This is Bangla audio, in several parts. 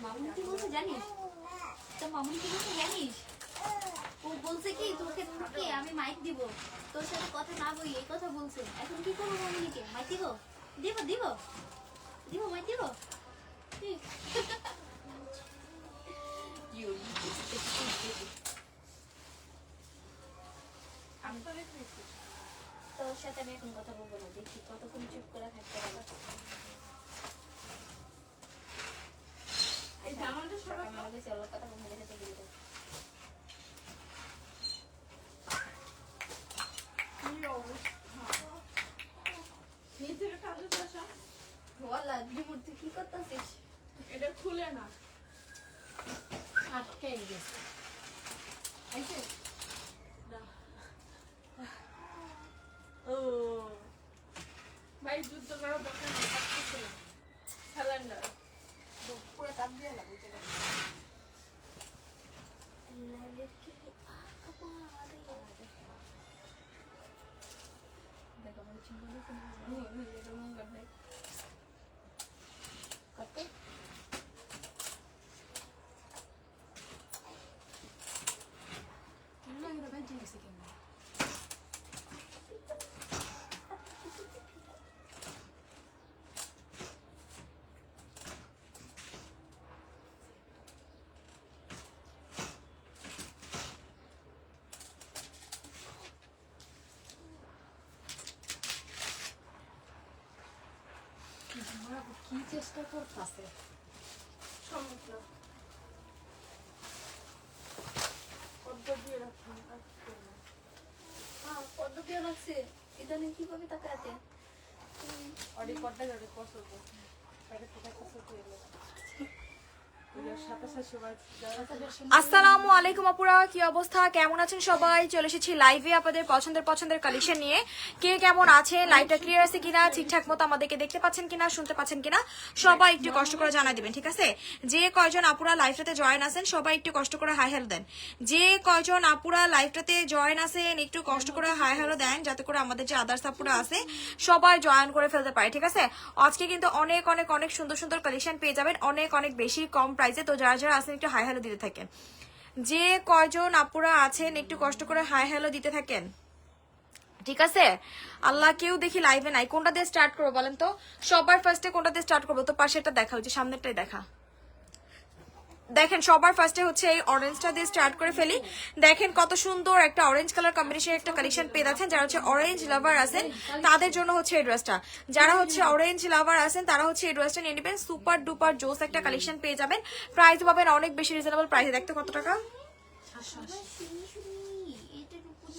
মামুন কি বলছে জানিস? তো মামুন কি বলছে জানিস? ও বলছে কি তোকে আমি মাইক দিব, তোর সাথে কথা না বলি এই কথা বলছে। এখন কি করবো মামুনিকে? মাইক দিব? দিব দিব দিব মাইক দিব? তোর সাথে আমি এখন কথা বলবো না, দেখি কতক্ষণ চুপ করে থাকতে পারবো। কথা বলতে দেখে তো দিল কি করতেছিস? এটা খুলে না, আটকে গেছে। ভাই যুদ্ধ করার দরকার নেই, সিলিন্ডার পুরো তাপ দিয়ে লাগবে। কি চেষ্টা করতেছে সমস্যা পদ্ধতি রাখুন। পদ্ধতি রাখছে ইদানিং কিভাবে তাকাতে অডি পর্দা যাবে পছন্দ তাকে তো পছন্দ হলো। আসসালামু আলাইকুম আপুরা, কি অবস্থা, কেমন আছেন সবাই? চলে এসেছি লাইভে আপনাদের পছন্দের কালেকশন নিয়ে। কে কেমন আছে, লাইভটা ক্লিয়ার আছে কিনা, ঠিকঠাক মতো আমাদেরকে দেখতে পাচ্ছেন কিনা, শুনতে পাচ্ছেন কিনা, সবাই একটু কষ্ট করে জানাই দিবেন, ঠিক আছে? যে কয়জন আপুরা লাইভটাতে জয়েন আছেন সবাই একটু কষ্ট করে হাই হ্যালো দেন। যে কয়জন আপুরা লাইভটাতে জয়েন আছেন একটু কষ্ট করে হাই হ্যালো দেন, যাতে করে আমাদের যে আদার্স আপুরা আছে সবাই জয়েন করে ফেলতে পারে, ঠিক আছে? আজকে কিন্তু অনেক অনেক অনেক সুন্দর কালেকশন পেয়ে যাবেন, অনেক অনেক বেশি কম প্রাইসে। তো যারা যারা আছেন একটু হাই হ্যালো দিতে থাকেন। যে কয়জন আপুরা আছেন একটু কষ্ট করে হাই হ্যালো দিতে থাকেন, ঠিক আছে? আল্লাহ, কেউ দেখি লাইভে নাই। কোনটা দিয়ে স্টার্ট করবো বলেন তো? সবার ফার্স্টে কোনটা দিয়ে স্টার্ট করবো? তো পাশেরটা দেখা, হচ্ছে সামনেরটাই দেখা। দেখেন সবার ফার্স্টে হচ্ছে এই অরেঞ্জটা দিয়ে স্টার্ট করে ফেলি। দেখেন কত সুন্দর একটা অরেঞ্জ কালার কম্বিনেশন একটা কালেকশন পেয়ে যাচ্ছেন। যারা হচ্ছে অরেঞ্জ লাভার আছেন তাদের জন্য হচ্ছে এই ড্রেসটা। যারা হচ্ছে অরেঞ্জ লাভার আছেন তারা হচ্ছে এই ড্রেসটা নিয়ে নেবেন। সুপার ডুপার জোস একটা কালেকশন পেয়ে যাবেন। প্রাইস পাবেন অনেক বেশি রিজনেবল প্রাইসে। দেখতে কত টাকা?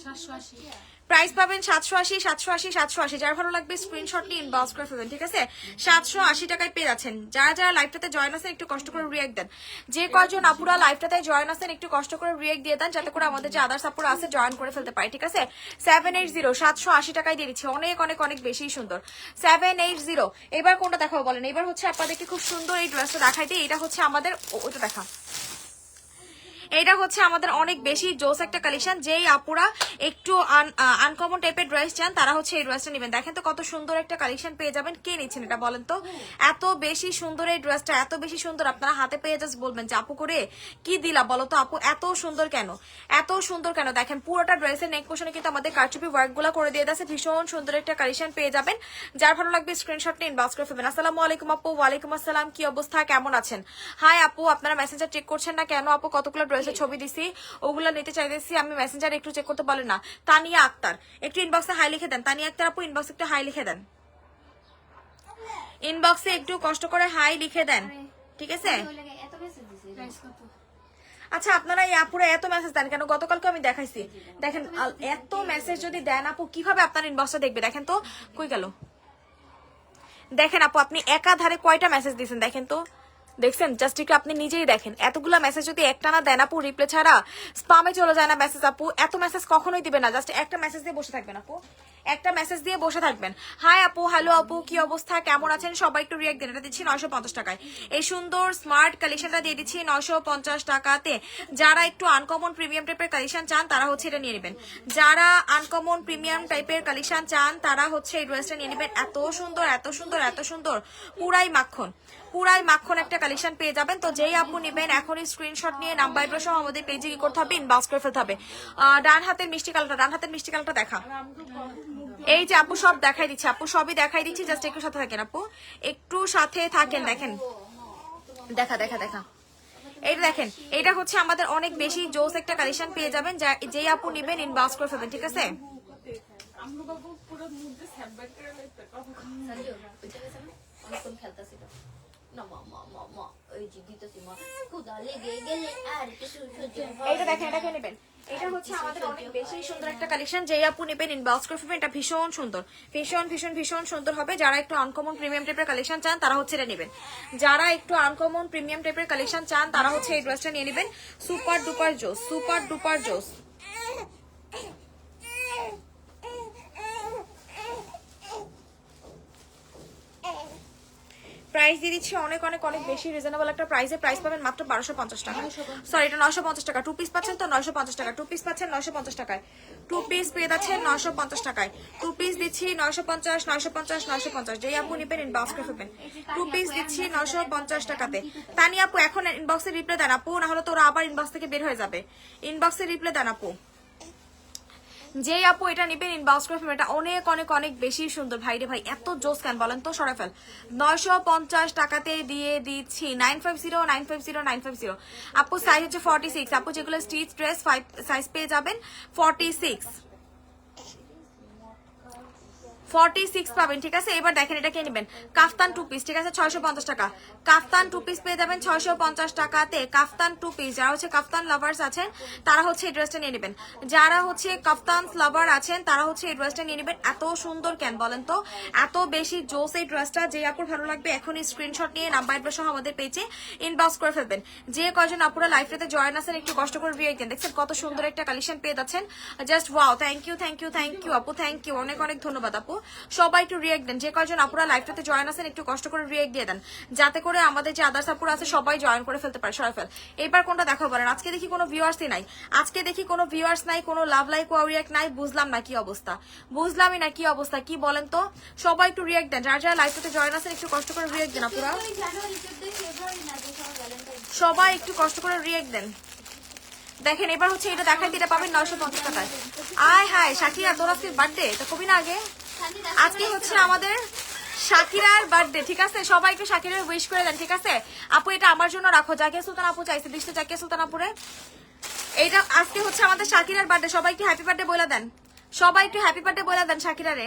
780। প্রাইস পাবেন 780। যার ভালো লাগবে স্ক্রিনশট নিয়ে ইনবক্স করে ফেলবেন, ঠিক আছে? 780 টাকায় পেয়ে যাচ্ছেন। যারা যারা লাইভটাতে জয়েন আছেন একটু কষ্ট করে রিয়েক্ট দেন। যে কয়জন আপুরা লাইভটাতে জয়েন আছেন একটু কষ্ট করে রিয়েক্ট দিয়ে দেন, যাতে করে আমাদের যে আদার্স আপুরা আছে জয়েন করে ফেলতে পারে, ঠিক আছে? 780 780 টাকায় দিয়ে দিচ্ছি। অনেক অনেক অনেক বেশি সুন্দর। 780। এবার কোনটা দেখাবো বলেন? এবার হচ্ছে আপনাদেরকে খুব সুন্দর এই ড্রেসটা দেখাইতে। এটা হচ্ছে আমাদের ওটা দেখা, এটা হচ্ছে আমাদের অনেক বেশি জোস একটা কালেকশন। যেই আপুরা একটু আনকমন টাইপের ড্রেস চান তারা হচ্ছে এই ড্রেসটা নেবেন। দেখেন তো কত সুন্দর একটা কালেকশন পেয়ে যাবেন। কে নিচ্ছেন এটা বলেন তো? এত বেশি সুন্দর এই ড্রেসটা, এত বেশি সুন্দর। আপনারা হাতে পেয়ে জাস্ট বলবেন যে আপু করে কি দিলা বলো তো আপু, এত সুন্দর কেন, এত সুন্দর কেন? দেখেন পুরোটা ড্রেসের নেক পোর্শনে কিন্তু আমাদের কারচুপি ওয়ার্ক গুলা করে দিয়ে দিয়েছে। ভীষণ সুন্দর একটা কালেকশন পেয়ে যাবেন। যার ভালো লাগবে স্ক্রিনশট নিয়ে ইনবক্স করে ফেলবেন। আসসালামু আলাইকুম আপু। ওয়ালাইকুম আসসালাম, কি অবস্থা, কেমন আছেন? হাই আপু, আপনারা মেসেঞ্জার চেক করছেন না কেন আপু? কতগুলো ড্রেসের ছবি দিছি, ওগুলা নিতে চাইতেছি আমি। মেসেঞ্জার একটু চেক করতে বলেন না। তানিয়া আক্তার একটু ইনবক্সে হাই লিখে দেন। তানিয়া আক্তার আপু ইনবক্সে একটু হাই লিখে দেন। ইনবক্সে একটু কষ্ট করে হাই লিখে দেন, ঠিক আছে? আচ্ছা আপনারা এই আপুরা এত মেসেজ দেন কেন? গতকালকে আমি দেখাইছি। দেখেন এত মেসেজ যদি দেন আপু কিভাবে আপনার ইনবক্সটা দেখবে? দেখেন তো কই গেল। দেখেন আপু আপনি একাধারে কয়টা মেসেজ দিয়েছেন দেখেন তো। দেখছেন? জাস্ট একটু আপনি নিজেই দেখেন। এতগুলা মেসেজ যদি একটা না দেন আপু, রিপ্লে ছাড়া স্পামে চলে যায় না মেসেজ আপু। এত মেসেজ কখনোই দিবে না। জাস্ট একটা মেসেজ দিয়ে বসে থাকবেন আপু, একটা মেসেজ দিয়ে বসে থাকবেন। হাই আপু, হ্যালো আপু, কি অবস্থা, কেমন আছেন? সবাই একটু রিয়েক্ট দেন। এটা দিচ্ছি 950 টাকায়। এই সুন্দর স্মার্ট কালেকশনটা দিয়ে দিচ্ছি 950 টাকাতে। যারা একটু আনকমন প্রিমিয়াম টাইপের কালেকশন চান তারা হচ্ছে এটা নিয়ে নেবেন। যারা আনকমন প্রিমিয়াম টাইপের কালেকশন চান তারা হচ্ছে এই ড্রেসটা নিয়ে নেবেন। এত সুন্দর এত সুন্দর এত সুন্দর, পুরাই মাখন। পুরাই মাখন একটা কালেকশন পেয়ে যাবেন। তো যেই আপু নেবেন এখনই স্ক্রিনশট নিয়ে নাম্বার সহ আমাদের পেজে কি করতে হবে, ইনবক্স করে ফেলতে হবে। ডান হাতের মিষ্টি কালারটা দেখা। এই যে আপু সব দেখাই দিচ্ছে, আপু সবই দেখাই দিচ্ছি, জাস্ট একটু সাথে থাকেন আপু, একটু সাথে থাকেন। দেখেন দেখা এইটা দেখেন, এটা হচ্ছে আমাদের অনেক বেশি জোস একটা কালেকশন পেয়ে যাবেন, যেই আপু নেবেন ইনবক্স করে ফেলবেন, ঠিক আছে? আমগো বাবু পুরো মুখে স্যাববাই করে লইতে কথা সঞ্জু বুঝতে গেছে না অনেকক্ষণ খেলতেছিল না মা ওই যে দিতেছি মা খুদা লেগে গেলে আর কিছু সহ্য হয় এইটা দেখেন, এটা নেবেন, এটা হচ্ছে আমাদের অনেক বেশি সুন্দর একটা কালেকশন, যেই আপু নেবেন ইনবক্স করে ফেলবেন। এটা ভীষণ সুন্দর, ভীষণ সুন্দর হবে। যারা একটু আনকমন প্রিমিয়াম টাইপের কালেকশন চান তারা হচ্ছে এটা নেবেন, যারা একটু আনকমন প্রিমিয়াম টাইপের কালেকশন চান তারা হচ্ছে এই ড্রেসটা নিয়ে নেবেন। সুপার ডুপার জোস। প্রাইস দিয়ে দিচ্ছি অনেক বেশি রিজনেবল একটা প্রাইসে, প্রাইস পাবেন মাত্র 1250 টাকা, সরি এটা 950 টাকা। 2 পিস পাচ্ছেন তো 950 টাকা, 2 পিস পাচ্ছেন 950 টাকায়, 2 পিস পেয়ে যাচ্ছেন 950 টাকায়। 2 পিস দিচ্ছি 950, যেই আপু নেবেন ইনবক্স করে ফেলবেন। 2 পিস দিচ্ছি 950 টাকাতে। তানি আপু এখন ইনবক্সে রিপ্লাই দেন আপু, না হলে তো ওরা আবার ইনবক্স থেকে বের হয়ে যাবে। ইনবক্সে রিপ্লাই দেন আপু, যেই আপু এটা নিবেন ইনবক্স করে ফেলবেন। এটা অনেক বেশি সুন্দর। ভাই রে ভাই, এত জোস কেন বলেন তো? সরে ফেল। 950 টাকাতে দিয়ে দিচ্ছি 950। আপু সাইজ হচ্ছে 46। আপু যেগুলো স্টিচ ড্রেস 5 সাইজ পেয়ে যাবেন 46 পাবেন, ঠিক আছে? এবার দেখেন এটা কে নেবেন, কাফতান 2 পিস, ঠিক আছে? 650 টাকা কাফতান 2 পিস পেয়ে যাবেন 650 টাকাতে। কাফতান 2 পিস, যারা হচ্ছে কাফতান লাভার্স আছেন তারা হচ্ছে এই ড্রেসটা নিয়ে নেবেন, যারা হচ্ছে কাফতান লাভার আছেন তারা হচ্ছে এই ড্রেসটা নিয়ে নেবেন। এত সুন্দর কেন বলেন তো, এত বেশি জোস এই ড্রেসটা। যে আপুর ভালো লাগবে এখনই স্ক্রিনশট নিয়ে নাম্বার সহ আমাদের পেজে ইনবক্স করে ফেলবেন। যে কয়জন আপুরা লাইভটাতে জয়েন আছেন একটু কষ্ট করে রিয়েক্ট দেন। দেখছেন কত সুন্দর একটা কালেকশন পেয়ে যাচ্ছেন, জাস্ট ওয়াও। থ্যাংক ইউ আপু, থ্যাংক ইউ, অনেক ধন্যবাদ আপু। সবাই একটু রিয়েক্ট দেন, যে কয়জন আপুরা লাইভটাতে জয়েন আছেন একটু কষ্ট করে রিয়েক্ট দিয়ে দেন, যাতে করে আমাদের যে আদার্স আপুরা আছে সবাই জয়েন করে ফেলতে পারে। সরাই ফেল। এবার কোনটা দেখাবো বলেন? আজকে দেখি কোনো ভিউয়ার্সই নাই, কোনো লাভ লাইক রিয়েক্ট নাই। বুঝলাম না কি অবস্থা, বুঝলামই না কি অবস্থা, কি বলেন তো? সবাই একটু রিয়েক্ট দেন, যারা লাইভটাতে জয়েন আছেন একটু কষ্ট করে রিয়েক্ট দেন আপুরা, সবাই একটু কষ্ট করে রিয়েক্ট দেন। দেখেন এবার হচ্ছে এটা দেখাই, এটা পাবেন 950 টাকায়। আয় হায় শাকিরা, তোর আজকে বার্থডে, তো কবি না আগে? আজকে হচ্ছে আমাদের শাকিরার বার্থডে, ঠিক আছে? সবাই একটু শাকিরার উইশ করে দেন, ঠিক আছে? আপু এটা আমার জন্য রাখো, জাকিয়া সুলতান আপু চাইছে, দৃষ্টি জাকিয়া সুলতান আপুরে। এইটা আজকে হচ্ছে আমাদের শাকিরার বার্থডে, সবাই একটু হ্যাপি বার্থডে বলে দেন, সবাই একটু হ্যাপি বার্থডে বলে দেন শাকিরারে।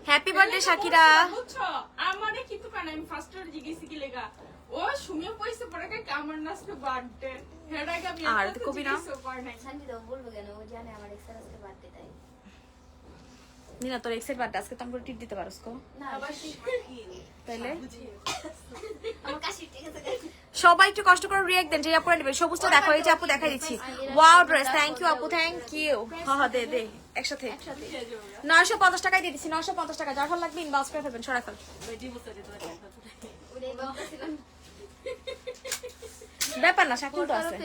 Happy birthday Shakira. বুঝছো আমারে কি তো কানে আমি ফার্স্ট ইয়ার জিগেছি কি লেগা ও সুমিও পয়সা পড়ে কে আমার নাসকে বার্থডে হেডাকে আমি আর কবি না সঞ্জু বলবো কেন, ও জানে আমার এক্সের আজকে বার্থডে, তাই নিনা তোর এক্সের বার্থডে আজকে, তুমি টিপ দিতে পারোস কো? না তাইলে আমার কাশি ঠিক আছে। সবাই একটু কষ্ট করে রিয়েক্ট দেন, যে আপুরা নেবেন। সবুজটা দেখো, এই যে আপু দেখাই দিচ্ছি, ওয়াও ড্রেস। থ্যাংক ইউ আপু, থ্যাংক ইউ। হ্যাঁ দে একসাথে 950 টাকায় দিয়ে দিচ্ছি, 950 টাকা। যার ভালো লাগবে ইনবক্স করে ফেলবেন, সরাই ফেল। ওরে বাবা ছিলাম ব্যাপার না, শাকিল তো আছে।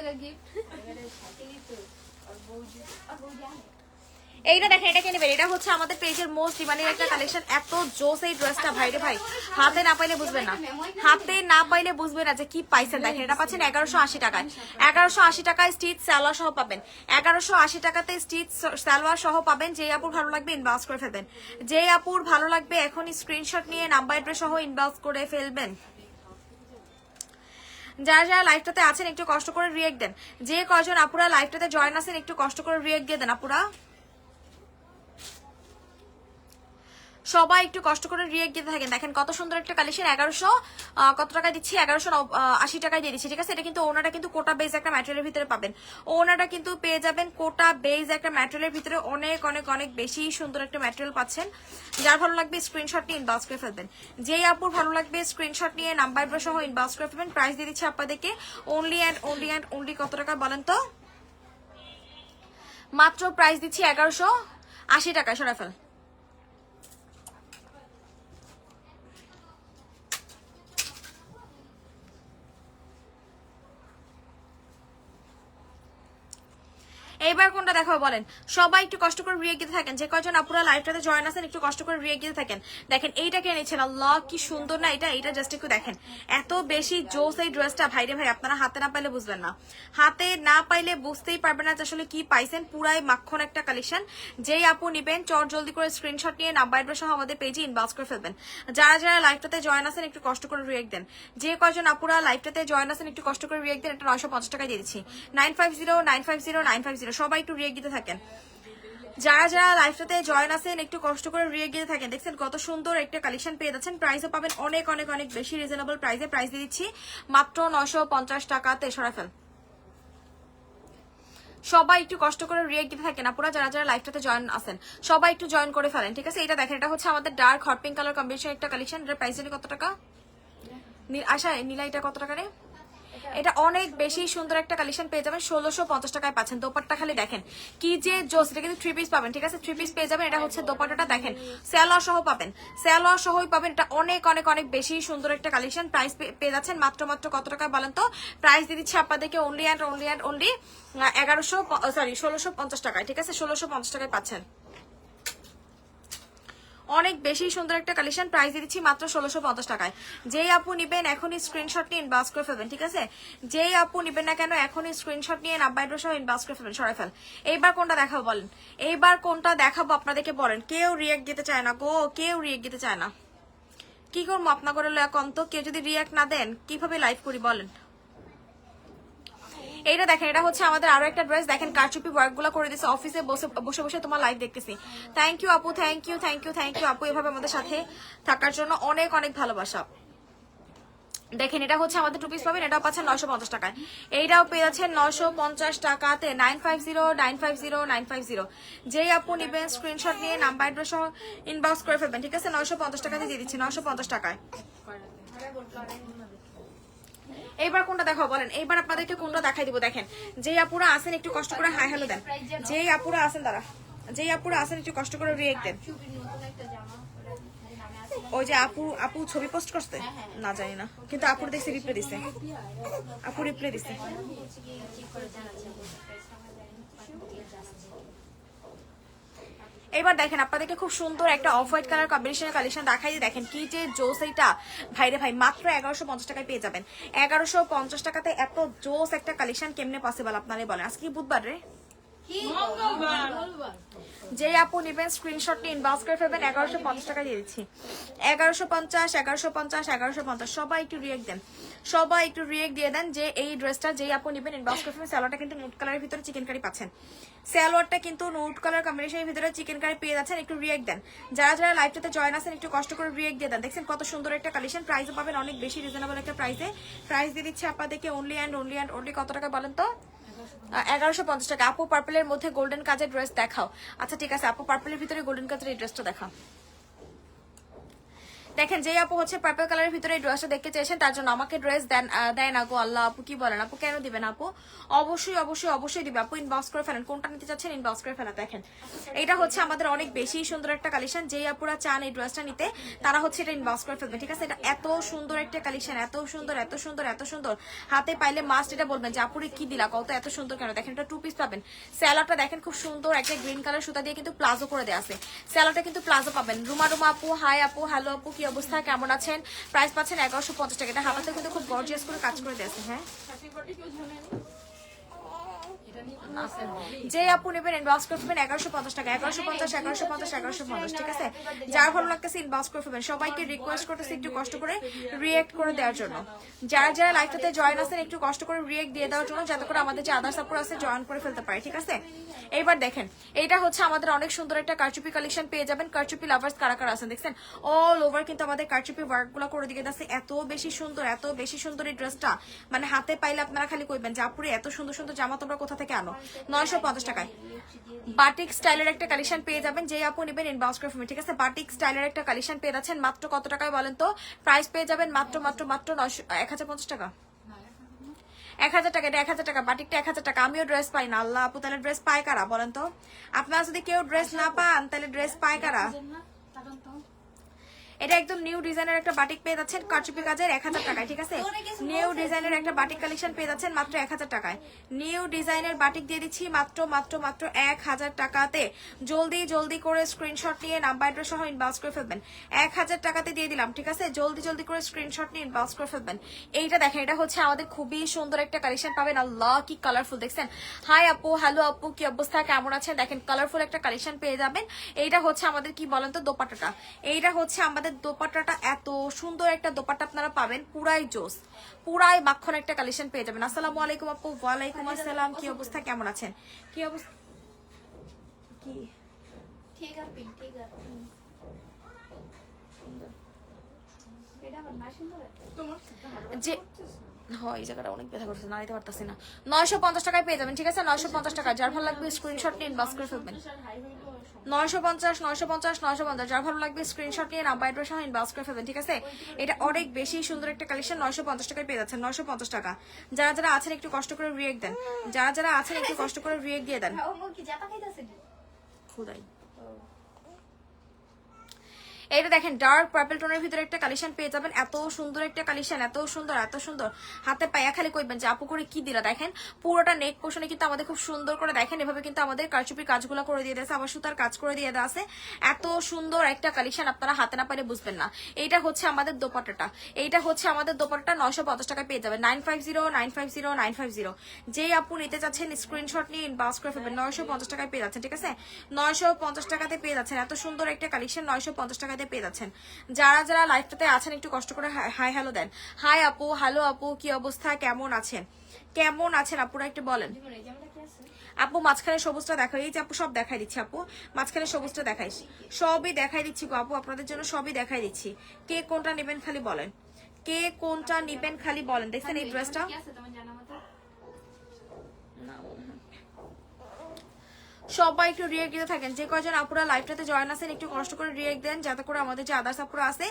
এইটা দেখেন, এটা কে নেবেন? এটা হচ্ছে আমাদের পেজের মোস্ট ডিমান্ডিং একটা কালেকশন। এত জোস এই ড্রেসটা, ভাই রে ভাই, হাতে না পাইলে বুঝবেন না, যে কি পাইছেন। দেখেন এটা পাচ্ছেন 1180 টাকায়, 1180 টাকায় স্টিচ সালোয়ার সহ পাবেন, 1180 টাকাতে স্টিচ সালোয়ার সহ পাবেন। যে আপুর ভালো লাগবে ইনবক্স করে ফেলবেন, যে আপুর ভালো লাগবে এখনই স্ক্রিনশট নিয়ে নাম্বার অ্যাড্রেস সহ ইনবক্স করে ফেলবেন। যারা লাইভটাতে আছেন একটু কষ্ট করে রিয়েক্ট দেন, যে কয়জন আপুরা লাইভটাতে জয়েন আছেন একটু কষ্ট করে রিয়েক্ট দিয়ে দেন আপুরা, সবাই একটু কষ্ট করে রিয়েক্ট দিতে থাকেন। দেখেন কত সুন্দর একটা কালেকশন। 1100 কত টাকায় দিচ্ছি? 1180 টাকায় দিয়ে দিচ্ছি, ঠিক আছে? এটা কিন্তু ওনাটা কিন্তু কোটা বেজ একটা ম্যাটেরিয়ালের ভিতরে পাবেন, ওনাটা কিন্তু পেয়ে যাবেন কোটা বেজ একটা ম্যাটেরিয়ালের ভিতরে। অনেক বেশি সুন্দর একটা ম্যাটেরিয়াল পাচ্ছেন। যার ভালো লাগবে স্ক্রিনশট নিয়ে ইনবক্স করে ফেলবেন, যেই আপুর ভালো লাগবে স্ক্রিনশট নিয়ে নাম্বার সহ ইনবক্স করে ফেলবেন। প্রাইস দিয়ে দিচ্ছি আপনাদেরকে অনলি কত টাকা বলেন তো? মাত্র প্রাইস দিচ্ছি 1180 টাকায়। সরাই ফেল। এইবার কোনটা দেখাবো বলেন? সবাই একটু কষ্ট করে রিয়েক্ট দিতে থাকেন, যে কয়জন আপুরা লাইভটাতে জয়েন আছেন একটু কষ্ট করে রিয়েক্ট দিতে থাকেন। দেখেন এইটা কে নিচ্ছেন, আল্লাহ কি সুন্দর না এটা, এটা জাস্ট একটু দেখেন, এত বেশি জোস এই ড্রেসটা। ভাইরে ভাই, আপনারা হাতে না পাইলে বুঝবেন না, হাতে না পাইলে বুঝতেই পারবেন না যে আসলে কি পাইছেন। পুরাই মাখন একটা কালেকশন। যেই আপু নিবেন চট জলদি করে স্ক্রিনশট নিয়ে নাম্বার অ্যাড্রেস সহ আমাদের পেজে ইনবক্স করে ফেলবেন। যারা যারা লাইভটাতে জয়েন আছেন একটু কষ্ট করে রিয়েক্ট দেন, যে কয়জন আপুরা লাইভটাতে জয়েন আছেন একটু কষ্ট করে রিয়েক্ট দেন। এটা 950 টাকায় দিয়ে দিচ্ছি। 950 সবাই একটু রিয়েক্ট দিতে থাকেন। যারা যারা লাইভটাতে জয়েন আছেন একটু কষ্ট করে রিয়েক্ট দিতে থাকেন। দেখছেন কত সুন্দর একটা কালেকশন পেয়ে যাচ্ছেন, প্রাইসও পাবেন অনেক অনেক অনেক বেশি রিজনেবল প্রাইসে। প্রাইস দিয়ে দিচ্ছি মাত্র 950 টাকাতে। সরাই ফেল, সবাই একটু কষ্ট করে রিয়েক্ট দিতে থাকেন আপুরা। যারা যারা লাইভটাতে জয়েন আছেন সবাই একটু জয়েন করে ফেলেন, ঠিক আছে? এটা দেখেন, এটা হচ্ছে আমাদের dark hot pink colour combination একটা কালেকশন। এটার প্রাইস জানি কত টাকা? আশা নীলা, এটা কত টাকা রে? এটা অনেক বেশি সুন্দর একটা কালেকশন পেয়ে যাবেন, 1650 টাকায় পাচ্ছেন। দোপাট্টা খালি দেখেন কি যে জোস, এটা কিন্তু 3 পিস পাবেন, ঠিক আছে? 3 পিস পেয়ে যাবেন। এটা হচ্ছে দোপাট্টাটা দেখেন, সালোয়ার সহ পাবেন, সালোয়ার সহই পাবেন। এটা অনেক অনেক অনেক বেশি সুন্দর একটা কালেকশন। প্রাইস পেয়ে যাচ্ছেন মাত্র মাত্র কত টাকা বলেন তো? প্রাইস দিয়ে দিচ্ছি আপনাদেরকে only and only and only 1650 টাকায়, ঠিক আছে? 1650 টাকায় পাচ্ছেন। অনেক বেশি সুন্দর একটা কালেকশন, প্রাইস দিয়ে দিচ্ছি মাত্র 1650 টাকায়। যেই আপু নিবেন এখনই স্ক্রিনশট নিয়ে ইনবক্স করে ফেলবেন, ঠিক আছে? যেই আপু নিবেন না কেন এখনই স্ক্রিনশট নিয়ে নাম্বার অ্যাড্রেস সহ ইনবক্স করে ফেলবেন। সরাই ফেল। এইবার কোনটা দেখাবো বলেন? এইবার কোনটা দেখাবো আপনাদেরকে বলেন? কেউ রিয়েক্ট দিতে চায় না গো, কেউ রিয়েক্ট দিতে চায় না। কি করবো আপনার করে কন্ত? কেউ যদি রিয়েক্ট না দেন কিভাবে লাইভ করি বলেন? এইটা দেখেন, এটা হচ্ছে আমাদের আরো একটা ড্রেস। দেখেন কারচুপি ওয়ার্ক গুলো করে দিচ্ছে, অফিসে বসে বসে তোমার লাইভ দেখতেছি। থ্যাংক ইউ আপু, thank you thank you thank you আপু, এভাবে আমাদের সাথে থাকার জন্য অনেক অনেক ভালোবাসা। দেখেন এটা হচ্ছে আমাদের 2 পিস পাবেন, এটাও পাচ্ছেন 950 টাকায়। এইটাও পেয়ে যাচ্ছেন 950 টাকাতে। 950। যেই আপু নিবেন স্ক্রিনশট নিয়ে নাম্বার অ্যাড্রেস সহ ইনবক্স করে ফেলবেন, ঠিক আছে? 950 টাকাতে দিয়ে দিচ্ছি, 950 টাকায়। এইবার কোনটা দেখাবো বলেন? এইবার আপনাদেরকে কোনটা দেখাই দিব। দেখেন যেই আপুরা আসেন একটু কষ্ট করে হাই হ্যালো দেন, যেই আপুরা আসেন তারা, যেই আপুরা আসেন একটু কষ্ট করে রিয়েক্ট দেন। ওই যে আপু ছবি পোস্ট করছে না জানি না, কিন্তু আপুর দেখছি রিপ্লাই দিছে, আপু রিপ্লাই দিছে। এবার দেখেন আপনাদেরকে খুব সুন্দর একটা অফ হোয়াইট কালার কম্বিনেশনের কালেকশন দেখাই। দেখেন কি যে জোস এইটা, ভাইরে ভাই মাত্র 1150 টাকায় পেয়ে যাবেন। 1150 টাকাতে এত জোস একটা কালেকশন কেমনে পসিবল আপনারাই বলেন? আজকে কি বুধবার রে? যে আপু নেবেন স্ক্রিনশট নিয়ে ইনবক্স করে ফেলবেন। 1150 টাকা দিয়ে দিচ্ছি। 1150। সবাই একটু রিয়েক্ট দেন, সবাই একটু রিয়েক্ট দিয়ে দেন যে এই ড্রেসটা যেই আপু নেবেন ইনবক্স করে ফেলবেন। সালোয়ারটা কিন্তু নুট কালারের ভিতরে চিকেন কারি পাচ্ছেন, সালোয়ারটা কিন্তু নুট কালার কম্বিনেশনের ভিতরে চিকেন কারি পেয়ে যাচ্ছেন। একটু রিয়েক্ট দেন। যারা যারা লাইভটাতে জয়েন আছেন একটু কষ্ট করে রিয়েক্ট দিয়ে দেন। দেখছেন কত সুন্দর একটা কালেকশন, প্রাইসও পাবেন অনেক বেশি রিজনেবল একটা প্রাইসে। প্রাইস দিয়ে দিচ্ছে আপনাদেরকে অনলি অ্যান্ড অনলি কত টাকা বলেন তো? 1150 টাকা। আপু পার্পলের মধ্যে গোল্ডেন কাজের ড্রেস দেখাও। আচ্ছা ঠিক আছে, আপু পার্পলের ভিতরে গোল্ডেন কাজের এই ড্রেসটা দেখাও। দেখেন যে আপু হচ্ছে পার্পল কালারের ভিতরে এই ড্রেসটা দেখতে চাইছেন, তার জন্য আমাকে ড্রেস দেয় না গো আল্লাহ। আপু কি বলেন? আপু কেন দিবেন? আপু অবশ্যই দিবে। আপু ইনবক্স করে ফেলেন, কোনটা নিতে চাচ্ছেন ইনবক্স করে ফেলেন। দেখেন এটা হচ্ছে আমাদের অনেক বেশি সুন্দর একটা কালেকশন। যেই আপুরা চান এই ড্রেসটা নিতে তারা হচ্ছে এটা ইনবক্স করে ফেলবেন, ঠিক আছে? এটা এত সুন্দর একটা কালেকশন, এত সুন্দর হাতে পাইলে মাস্ট এটা বলবেন যে আপুরে কি দিলা, কত এত সুন্দর কেন। দেখেন এটা 2 পিস পাবেন। স্যালাডটা দেখেন খুব সুন্দর একটা গ্রিন কালার সুতা দিয়ে কিন্তু প্লাজো করে দেওয়া আছে। স্যালাডটা কিন্তু প্লাজো পাবেন। রুমা আপু, হাই আপু, হ্যালো আপু, কি অবস্থা, কেমন আছেন? প্রাইস পাচ্ছেন 1150 টাকা। এটা হাতাতে কিন্তু খুব গর্জিয়াস করে কাজ করে দিয়েছে। হ্যাঁ, যে আপু নেবেন ইনবক্স করে ফেলবেন 1150 টাকা। 1150, ঠিক আছে? যার ভালো লাগতেছে ইনবক্স করে ফেলবেন। সবাইকে রিকোয়েস্ট করতেছি একটু কষ্ট করে রিয়েক্ট করে দেওয়ার জন্য। যারা যারা লাইভটাতে জয়েন আছেন একটু কষ্ট করে রিয়েক্ট দিয়ে দেওয়ার জন্য, যাতে করে আমাদের যে আদার সাপোর্ট আছে জয়েন করে ফেলতে পারে, ঠিক আছে? এইবার দেখেন এইটা হচ্ছে আমাদের অনেক সুন্দর একটা কারচুপি কালেকশন পেয়ে যাবেন। কারচুপি লাভার্স কারা কারা আছেন দেখছেন? অল ওভার কিন্তু আমাদের কারচুপি ওয়ার্ক গুলো করে দিকে আছে। এত বেশি সুন্দর এই ড্রেসটা, মানে হাতে পাইলে আপনারা খালি কইবেন যে আপুরে এত সুন্দর সুন্দর জামা তোমরা কোথা থেকে আনো। 950 টাকায় বাটিক স্টাইলের একটা কালেকশন পেয়ে যাবেন। যে আপু নেবেন ইনবক্স করে ফেলবেন, ঠিক আছে? বাটিক স্টাইলের একটা কালেকশন পেয়ে যাচ্ছেন মাত্র কত টাকায় বলেন তো? প্রাইস পেয়ে যাবেন মাত্র 1050 টাকা। 1000 টাকা। এটা 1000 টাকা। বাটিকটা 1000 টাকা। আমিও ড্রেস পাই না আল্লাহ আপু, তাহলে ড্রেস পায় কারা বলেন তো? আপনারা যদি কেউ ড্রেস না পান তাহলে ড্রেস পায় কারা? এটা একদম নিউ ডিজাইনের একটা বাটিক পেয়ে যাচ্ছেন কারচুপি কাজের 1000 টাকায়, ঠিক আছে? নিউ ডিজাইনের একটা বাটিক কালেকশন পেয়ে যাচ্ছেন মাত্র 1000 টাকায়। নিউ ডিজাইনের বাটিক দিয়ে দিচ্ছি মাত্র মাত্র মাত্র 1000 টাকাতে। জলদি জলদি করে স্ক্রিনশট নিয়ে নাম্বার অ্যাড্রেস সহ ইনবক্স করে ফেলবেন। 1000 টাকাতে দিয়ে দিলাম, ঠিক আছে? জলদি জলদি করে স্ক্রিনশট নিয়ে ইনবক্স করে ফেলবেন। এইটা দেখেন, এটা হচ্ছে আমাদের খুবই সুন্দর একটা কালেকশন পাবেন। আল্লাহ কি কালারফুল দেখছেন। হাই আপু, হ্যালো আপু, কি অবস্থা, কেমন আছেন? দেখেন কালারফুল একটা কালেকশন পেয়ে যাবেন। এইটা হচ্ছে আমাদের কি বলেন তো দোপাট্টাটা, এইটা হচ্ছে আমাদের দোপাট্টাটা, এত সুন্দর একটা দোপাট্টা আপনারা পাবেন, পুরাই জোস, পুরাই মাখন একটা কালেকশন পেয়ে যাবেন। আসসালামু আলাইকুম আপু। ওয়ালাইকুম আসসালাম, কি অবস্থা, কেমন আছেন? কি অবস্থা, কি ঠিক আছে ঠিক আছে। এটা আমার না সুন্দর তোমার সাথে হাঁটতে যে হয় এই জায়গাটা অনেক ব্যথা করছে, নাড়াইতে পারতাছি না। 950 টাকায় পেয়ে যাবেন, ঠিক আছে? 950 টাকা। যার ভালো লাগবে স্ক্রিনশট নিয়ে ইনবক্স করে ফেলবেন। 950 950 950, যার ভালো লাগবে স্ক্রিনশট নিয়ে নাম্বার অ্যাড্রেস সহ ইনবক্স করে ফেলবেন, ঠিক আছে? এটা অনেক বেশি সুন্দর একটা কালেকশন। 950 টাকায় পেয়ে যাচ্ছেন, 950 টাকা। যারা যারা আছেন একটু কষ্ট করে রিয়েক্ট দেন, যারা যারা আছেন একটু কষ্ট করে রিয়েক্ট দিয়ে দেন। ও কি জাতা খাইতাছে খুদাই এইটা দেখেন, ডার্ক পার্পল টোনের ভিতরে একটা কালেকশন পেয়ে যাবেন। এত সুন্দর একটা কালেকশন, এত সুন্দর এত সুন্দর। হাতে পায়া খালি কইবেন যে আপু করে কি দিলা। দেখেন পুরোটা নেক পোর্শনে কিন্তু আমাদের খুব সুন্দর করে দেখেন এভাবে কিন্তু আমাদের কারচুপির কাজগুলো করে দিয়ে দিয়েছে, আবার সুতার কাজ করে দিয়ে দেওয়া আছে। এত সুন্দর একটা কালেকশন আপনারা হাতে না পারে বুঝবেন না। এইটা হচ্ছে আমাদের দোপাট্টাটা, এইটা হচ্ছে আমাদের দোপাট্টাটা 950 টাকায় পেয়ে যাবেন। 950 950 950। যেই আপু নিতে চাচ্ছেন স্ক্রিনশট নিয়ে ইনবক্স করে ফেলবেন। 950 টাকায় পেয়ে যাচ্ছেন, ঠিক আছে? 950 টাকাতে পেয়ে যাচ্ছেন। এত সুন্দর একটা কালেকশন 950 টাকাতে পেয়ে যাচ্ছেন। যারা যারা লাইভটাতে আছেন একটু কষ্ট করে হাই হ্যালো দেন। হাই আপু, হ্যালো আপু, কি অবস্থা, কেমন আছেন? কেমন আছেন আপুরা একটু বলেন। আপু মাঝখানে সবুজটা দেখাই, এই যে আপু সব দেখাই দিচ্ছি আপু, মাঝখানে সবুজটা দেখাইস, সবই দেখাই দিচ্ছি গো আপু, আপনাদের জন্য সবই দেখাই দিচ্ছি। কে কোনটা নেবেন খালি বলেন, কে কোনটা নেবেন খালি বলেন। দেখছেন এই ড্রেসটা, কি আছে তোমার জানা মতো? সবাই একটু রিয়েক্ট দিতে থাকেন। যে কয়জন আপুরা লাইভটাতে জয়েন আছেন একটু কষ্ট করে রিয়েক্ট দেন, যাতে করে আমাদের যে আদার্স আপুরা আছে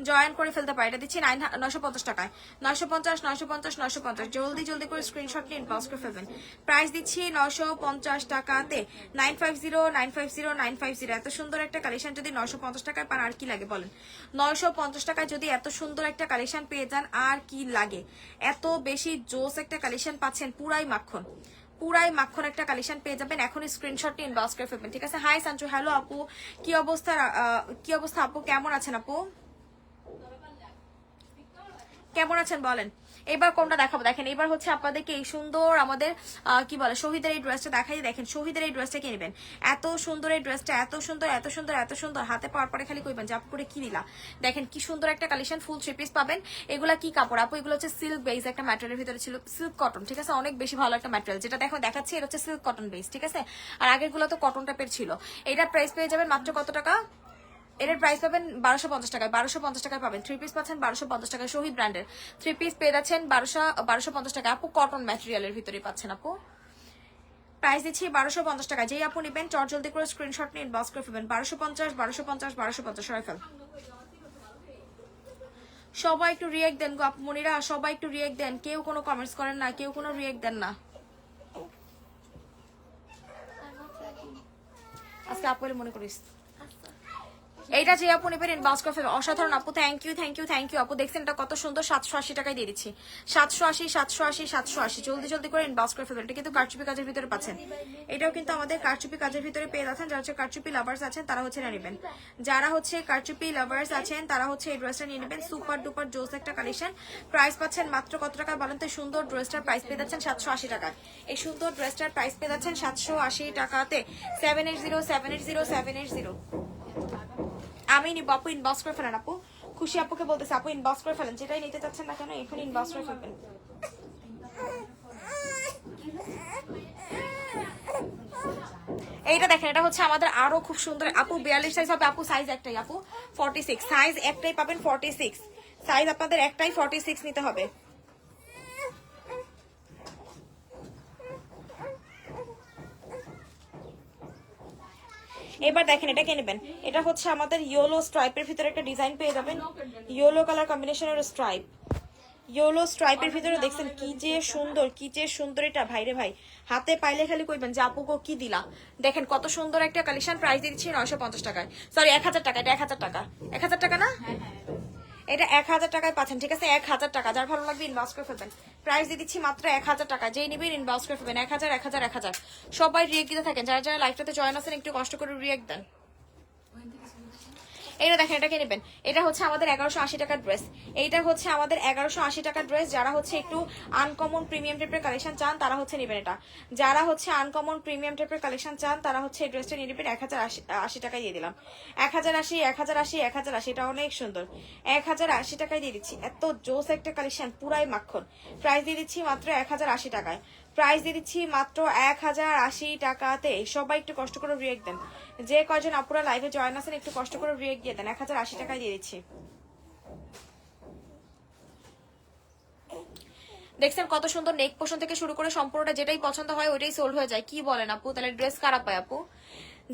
জয়েন করে ফেলতে পারে। এটা দিচ্ছি 950 টাকায়। 950 950 950, জলদি জলদি করে স্ক্রিনশট নিয়ে ইনবক্স করে ফেলবেন। প্রাইস দিচ্ছি 950 টাকাতে। 950 950 950। এত সুন্দর একটা কালেকশন যদি 950 টাকায় পান আর কি লাগে বলেন। 950 টাকায় যদি এত সুন্দর একটা কালেকশন পেয়ে যান আর কি লাগে। এত বেশি জোস একটা কালেকশন পাচ্ছেন, পুরাই মাখন, পুরাই মাখন একটা কালেকশন পেয়ে যাবেন। এখন স্ক্রিনশট নিয়ে ইনবক্স করে ফেলবেন, ঠিক আছে? হাই সাঞ্চু, হ্যালো আপু, কি অবস্থা, কি অবস্থা আপু, কেমন আছেন আপু, কেমন আছেন বলেন। এবার কোনটা দেখাবো দেখেন, এবার হচ্ছে আপনাদেরকে এই সুন্দর আমাদের কি বলে শহীদের এই ড্রেসটা দেখাই। দেখেন শহীদের এই ড্রেসটা কিনে নেবেন। এত সুন্দর এই ড্রেসটা, এত সুন্দর এত সুন্দর এত সুন্দর। হাতে পাওয়ার পরে খালি কইবেন যে আপু করে কি দিলা। দেখেন কি সুন্দর একটা কালেকশন, ফুল 3 পিস পাবেন। এগুলা কি কাপড় আপু? এগুলো হচ্ছে সিল্ক বেস একটা ম্যাটেরিয়ালের ভিতরে ছিল, সিল্ক কটন, ঠিক আছে? অনেক বেশি ভালো একটা ম্যাটেরিয়াল। যেটা দেখো দেখাচ্ছি এটা হচ্ছে সিল্ক কটন বেস, ঠিক আছে? আর আগের গুলো তো কটন টাইপের ছিল। এটার প্রাইস পেয়ে যাবেন মাত্র কত টাকা? এটার প্রাইস পাবেন 1250 টাকায়। 1250 টাকায় পাবেন। 3 পিস পাচ্ছেন 1250 টাকায়, শহীদ ব্র্যান্ডের 3 পিস পেয়ে যাচ্ছেন 1250 টাকা। আপু কটন ম্যাটেরিয়ালের ভিতরে পাচ্ছেন আপু। প্রাইস দিচ্ছি 1250 টাকা। যেই আপু নেবেন চট জলদি করে স্ক্রিনশট নিয়ে ইনবক্স করে ফেলবেন। 1250 1250 1250 সরাই ফেল। সবাই একটু রিয়েক্ট দেন গো আপু মনিরা, সবাই একটু রিয়েক্ট দেন। কেউ কোনো কমেন্টস করেন না, কেউ কোনো রিয়েক্ট দেন না। আজকে আপু মনে করিস এইটা যে আপু নেবেন ইনবক্স করে ফেলবেন। অসাধারণ আপু, thank you thank you thank you আপু। দেখছেন এটা কত সুন্দর, 780 টাকায় দিয়ে দিচ্ছি। 780 780 780, জলদি জলদি করে ইনবক্স করে ফেলবেন। এটা কিন্তু কারচুপি কাজের ভিতরে পাচ্ছেন। এটাও কিন্তু আমাদের কারচুপি কাজের ভিতরে পেয়ে যাচ্ছেন। যারা হচ্ছে কারচুপি লাভার্স আছেন তারা হচ্ছে এটা নেবেন। যারা হচ্ছে কারচুপি লাভার্স আছেন তারা হচ্ছে এই ড্রেসটা নিয়ে নেবেন। সুপার ডুপার জোস একটা কালেকশন। প্রাইস পাচ্ছেন মাত্র কত টাকা বলেন তো? সুন্দর ড্রেসটার প্রাইস পেয়ে যাচ্ছেন 780 টাকায়। এই সুন্দর ড্রেসটার প্রাইস পেয়ে যাচ্ছেন 780 টাকাতে। 780 780 780। আমি নিব আপু, ইনবক্স করে ফেলেন আপু। খুশি আপুকে বলতেছে আপু ইনবক্স করে ফেলেন, যেটাই নিতে চাচ্ছেন না কেন এখন ইনবক্স করে ফেলবেন। এইটা দেখেন, এটা হচ্ছে আমাদের আরো খুব সুন্দর আপু। 42 সাইজ হবে আপু, সাইজ একটাই আপু 46, সাইজ একটাই পাবেন 46 সাইজ, আপনাদের একটাই 46 নিতে হবে। এবার দেখেন এটা কে নেবেন। এটা হচ্ছে আমাদের ইয়েলো স্ট্রাইপের ভিতরে একটা ডিজাইন পেয়ে যাবেন। ইয়েলো কালার কম্বিনেশনের স্ট্রাইপ, ইয়েলো স্ট্রাইপের ভিতরে দেখছেন কি যে সুন্দর, কি যে সুন্দর এটা ভাইরে ভাই, হাতে পাইলে খালি কইবেন যে আপু গো কি দিলা। দেখেন কত সুন্দর একটা কালেকশন, প্রাইস দিচ্ছি 950 টাকায়, সরি 1000 টাকা, এটা 1000 টাকা, 1000 টাকা না, এটা 1000 টাকায় পাচ্ছেন, ঠিক আছে 1000 টাকা। যার ভালো লাগবে ইনবক্স করে ফেলবেন, প্রাইস দিয়ে দিচ্ছি মাত্র 1000 টাকা, যেই নিবেন ইনবক্স করে ফেলবেন। 1000 1000 1000। সবাই রিয়েক্ট দিতে থাকেন, যারা যারা লাইভটাতে জয়েন আছেন একটু কষ্ট করে রিয়েক্ট দেন। এটা দেখেন, এটাকে নেবেন, এটা হচ্ছে আমাদের 1180 টাকার ড্রেস, এইটা হচ্ছে আমাদের 1180 টাকার ড্রেস। যারা হচ্ছে একটু আনকমন প্রিমিয়াম টাইপের কালেকশন চান তারা হচ্ছে নেবেন এটা, যারা হচ্ছে আনকমন প্রিমিয়াম টাইপের কালেকশন চান তারা হচ্ছে এই ড্রেসটা নিয়ে নেবেন। 1080 টাকায় দিয়ে দিলাম, 1080 1080 1080, এটা অনেক সুন্দর, 1080 টাকায় দিয়ে দিচ্ছি। এত জোস একটা কালেকশন, পুরাই মাখন। প্রাইস দিয়ে দিচ্ছি মাত্র 1080 টাকায়, প্রাইস দিয়ে দিচ্ছি মাত্র 1080 টাকাতে। সবাই একটু কষ্ট করে রিয়েক্ট দেন, যে কয়জন আপুরা লাইভে জয়েন আছেন একটু কষ্ট করে রিয়েক্ট দিয়ে দেন। 1080 টাকায় দিয়ে দিচ্ছি। দেখছেন কত সুন্দর, নেক পোর্শন থেকে শুরু করে সম্পূর্ণটা যেটাই পছন্দ হয় ওইটাই সোল্ড হয়ে যায়। কি বলেন আপু, তাহলে ড্রেস কারা পায় আপু?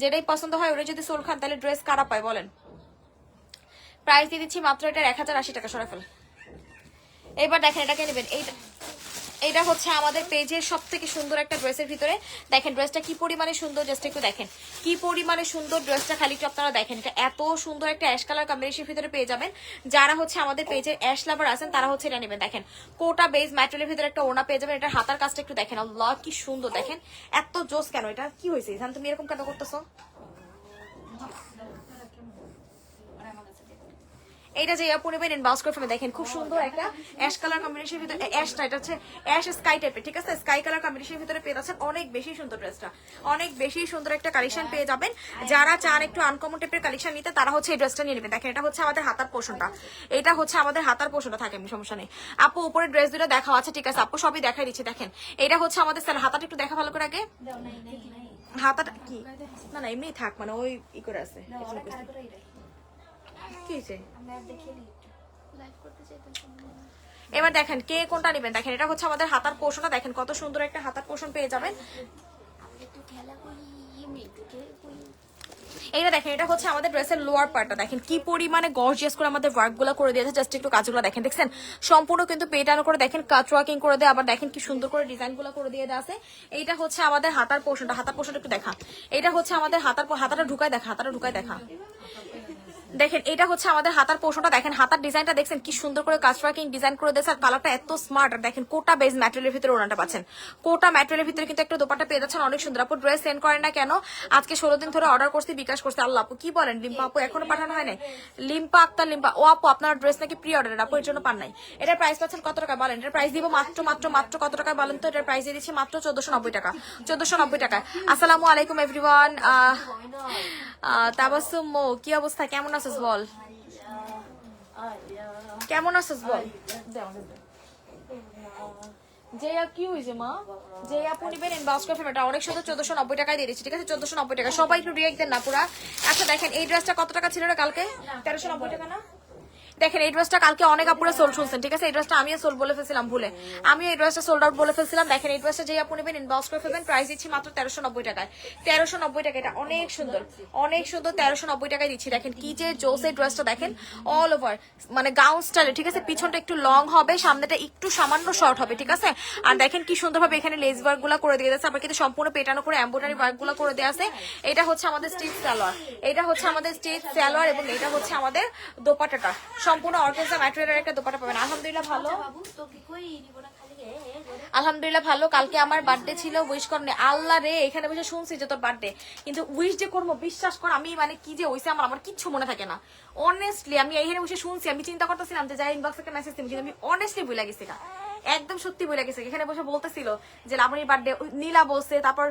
যেটাই পছন্দ হয় ওটা যদি সোল্ড খান তাহলে ড্রেস কারা পায় বলেন? প্রাইস দিয়ে দিচ্ছি মাত্র এটার 1080 টাকা। সরে ফেল। এবার দেখেন এটাকে নেবেন, এটা হচ্ছে আমাদের পেজের সব থেকে সুন্দর একটা ড্রেসের ভিতরে। দেখেন ড্রেসটা কি পরিমাণে সুন্দর, জাস্ট একটু দেখেন কি পরিমাণে সুন্দর ড্রেসটা, খালি একটু আপনারা দেখেন। এটা এত সুন্দর একটা অ্যাশ কালার কম্বিনেশনের ভিতরে পেয়ে যাবেন। যারা হচ্ছে আমাদের পেজের অ্যাশ লাভার আছেন তারা হচ্ছে এটা নেবেন। দেখেন কোটা বেজ ম্যাটেরিয়ালের ভিতরে একটা ওড়না পেয়ে যাবেন। এটা হাতার কাজটা একটু দেখেন, আল্লাহ কি সুন্দর। দেখেন এত জোস কেন, এটা কি হয়েছে জান, তুমি এরকম কেন করতেছো? এইটা যে আপু নেবেন ইনবক্স করে ফেলবেন। দেখেন খুব সুন্দর একটা অ্যাশ কালার কম্বিনেশনের ভিতরে, অ্যাশটা এটা হচ্ছে অ্যাশ স্কাই টাইপের, ঠিক আছে স্কাই কালার কম্বিনেশনের ভিতরে পেয়ে যাচ্ছেন। অনেক বেশি সুন্দর ড্রেসটা, অনেক বেশি সুন্দর একটা কালেকশন পেয়ে যাবেন। যারা চান একটু আনকমন টাইপের কালেকশন নিতে তারা হচ্ছে এই ড্রেসটা নিয়ে নেবেন। দেখেন এটা হচ্ছে আমাদের হাতার পোর্শনটা, এটা হচ্ছে আমাদের হাতার পোর্শনটা, থাকে সমস্যা নেই আপু। উপরে ড্রেস দুটো দেখা আছে, ঠিক আছে আপু সবই দেখাই দিচ্ছি। দেখেন এটা হচ্ছে আমাদের স্যার হাতাটা একটু দেখা ভালো করে আগে, হাতাটা কি না না এমনি থাক, মানে ওই ই করে আছে কি হয়েছে। এবার দেখেন কে কোনটা নেবেন। দেখেন এটা হচ্ছে আমাদের হাতার পোর্শনটা, দেখেন কত সুন্দর একটা হাতার পোর্শন পেয়ে যাবেন। এইটা দেখেন এটা হচ্ছে আমাদের ড্রেসের লোয়ার পার্টটা, দেখেন কি পরিমাণে গর্জিয়াস করে আমাদের ওয়ার্ক গুলো করে দিয়েছে। জাস্ট একটু কাজগুলো দেখেন, দেখছেন সম্পূর্ণ কিন্তু পেটানো করে, দেখেন কাট ওয়ার্কিং করে দেয়, আবার দেখেন কি সুন্দর করে ডিজাইন গুলো করে দিয়ে আছে। এইটা হচ্ছে আমাদের হাতার পোর্শনটা, হাতার পোর্শনটা একটু দেখা, এটা হচ্ছে আমাদের হাতাটা ঢুকায় দেখা, হাতাটা ঢুকায় দেখা। দেখেন এটা হচ্ছে আমাদের হাতার পোর্শনটা, দেখেন হাতার ডিজাইনটা দেখছেন কি সুন্দর করে কাজ ওয়ার্কিং ডিজাইন করে দিয়েছে। আর কালারটা এত স্মার্ট, আর দেখেন কোটা বেজ ম্যাটেরিয়ালের ভিতরে ওনাটা পাচ্ছেন, কোটা ম্যাটেরিয়ালের ভিতরে কিন্তু একটা দোপাট্টা পেয়ে যাচ্ছেন, অনেক সুন্দর। আপু ড্রেস সেন্ড করেন না কেন? আজকে 16 দিন ধরে অর্ডার করছি, বিকাশ করছি। আল্লাহ আপু কি বলেন, লিম্পা আপু এখনো পাঠানো হয় নাই? লিম্পা আক্তার লিম্পা, ও আপু আপনার ড্রেস নাকি প্রি অর্ডারের, আপু এর জন্য পান নাই। এটার প্রাইস পাচ্ছেন কত টাকা বলেন? এটার প্রাইস দিব মাত্র মাত্র মাত্র কত টাকা বলেন তো? এটার প্রাইস দিয়ে দিচ্ছি মাত্র 1490 টাকা, 1490 টাকা। আসসালামু আলাইকুম এভরিওয়ান। তাবাসসুম মো, কি অবস্থা, কেমন আছিস বল, কেমন আছিস বল? যে কি হয়েছে মা, যে আপু নিবেন ইনবক্স করে ফেলবেন। এটা অনেক সুন্দর, 1490 টাকায় দিয়ে দিচ্ছি, ঠিক আছে 1490 টাকা। সবাই একটু রিয়েক্ট দেন না পুরা। আচ্ছা দেখেন এই ড্রেসটা কত টাকা ছিল রে কালকে? 1390 টাকা না? দেখেন এই ড্রেসটা কালকে অনেক আপুরা সোল্ড শুনছেন, ঠিক আছে এই ড্রেসটা আমিও সোল্ড বলে ফেলছিলাম ভুলে, আমিও এই ড্রেসটা সোল্ড আউট বলে ফেলছিলাম। দেখেন এই ড্রেসটা যে আপু নেবেন ইনবক্স করে ফেলবেন, প্রাইস দিচ্ছি মাত্র 1390 টাকায়, 1390 টাকা। এটা অনেক সুন্দর, অনেক সুন্দর, 1390 টাকায় দিচ্ছি। দেখেন কি যে জোস এই ড্রেসটা, দেখেন অল ওভার মানে গাউন স্টাইলে, ঠিক আছে পিছনটা একটু লং হবে, সামনেটা একটু সামান্য শর্ট হবে, ঠিক আছে। আর দেখেন কি সুন্দরভাবে এখানে লেস ওয়ার্ক গুলা করে দিয়ে দিয়েছে, আবার কিন্তু সম্পূর্ণ পেটানো করে এমব্রয়ডারি ওয়ার্ক গুলা করে দেওয়া আছে। এটা হচ্ছে আমাদের স্টিচ সালোয়ার, এটা হচ্ছে আমাদের স্টিচ সালোয়ার, এবং এটা হচ্ছে আমাদের দোপাট্টাটা সম্পূর্ণ অর্গানজা ম্যাটেরিয়ালের একটা দোপাট্টা পাবেন। আলহামদুলিল্লাহ ভালো, আলহামদুলিল্লাহ ভালো। কালকে আমার বার্থডে ছিল, উইশ করনি। আল্লাহ রে এখানে বসে শুনছি যে তোর বার্থডে, কিন্তু উইশ যে করবো বিশ্বাস কর আমি মানে কি যে হইছে আমার কিচ্ছু মনে থাকে না। অনেস্টলি আমি এইখানে বসে শুনছি, আমি চিন্তা করতেছিলাম যে যাই ইনবক্স একটা মেসেজ দিই, কিন্তু আমি অনেস্টলি ভুলে গেছি না, একদম সত্যি বলে গেছে। এখানে বসে বলতেছিল যে লাবণীর বার্থডে, নীলা বলছে, তারপর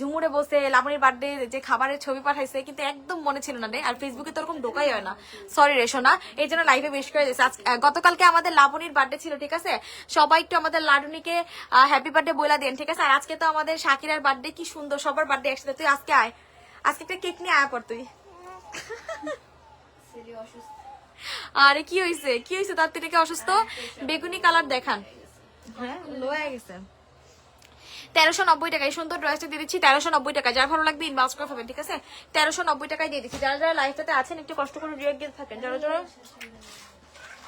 ঝুমুরে বলছে লাবণীর বার্থডে যে খাবারের ছবি পাঠাইছে, কিন্তু একদম মনে ছিল না রে। আর ফেসবুকে তো ওরকম ঢোকাই হয় না, সরি রে সোনা, এই জন্য লাইভে বেশ করে দিয়েছে। গতকালকে আমাদের লাবণীর বার্থডে ছিল, ঠিক আছে সবাই একটু আমাদের লাডুনিকে হ্যাপি বার্থডে বলে দেন, ঠিক আছে। আর আজকে তো আমাদের শাকিরার বার্থডে, কি সুন্দর সবার বার্থডে একসাথে। তুই আজকে আয়, আজকে একটা কেক নিয়ে আয় পর তুই। আরে কি হয়েছে, কি হয়েছে তার থেকে অসুস্থ? বেগুনি কালার দেখান, হ্যাঁ লো হয়ে গেছে। 1390 টাকায় সুন্দর ড্রেসটা দিয়ে দিচ্ছি, 1390 টাকা। যার ভালো লাগবে ইনবক্স করে ফেলবেন, ঠিক আছে 1390 টাকায় দিয়ে দিচ্ছি। যারা যারা লাইভটাতে আছেন একটু কষ্ট করে রিয়েক্ট দিয়ে থাকেন, যারা যারা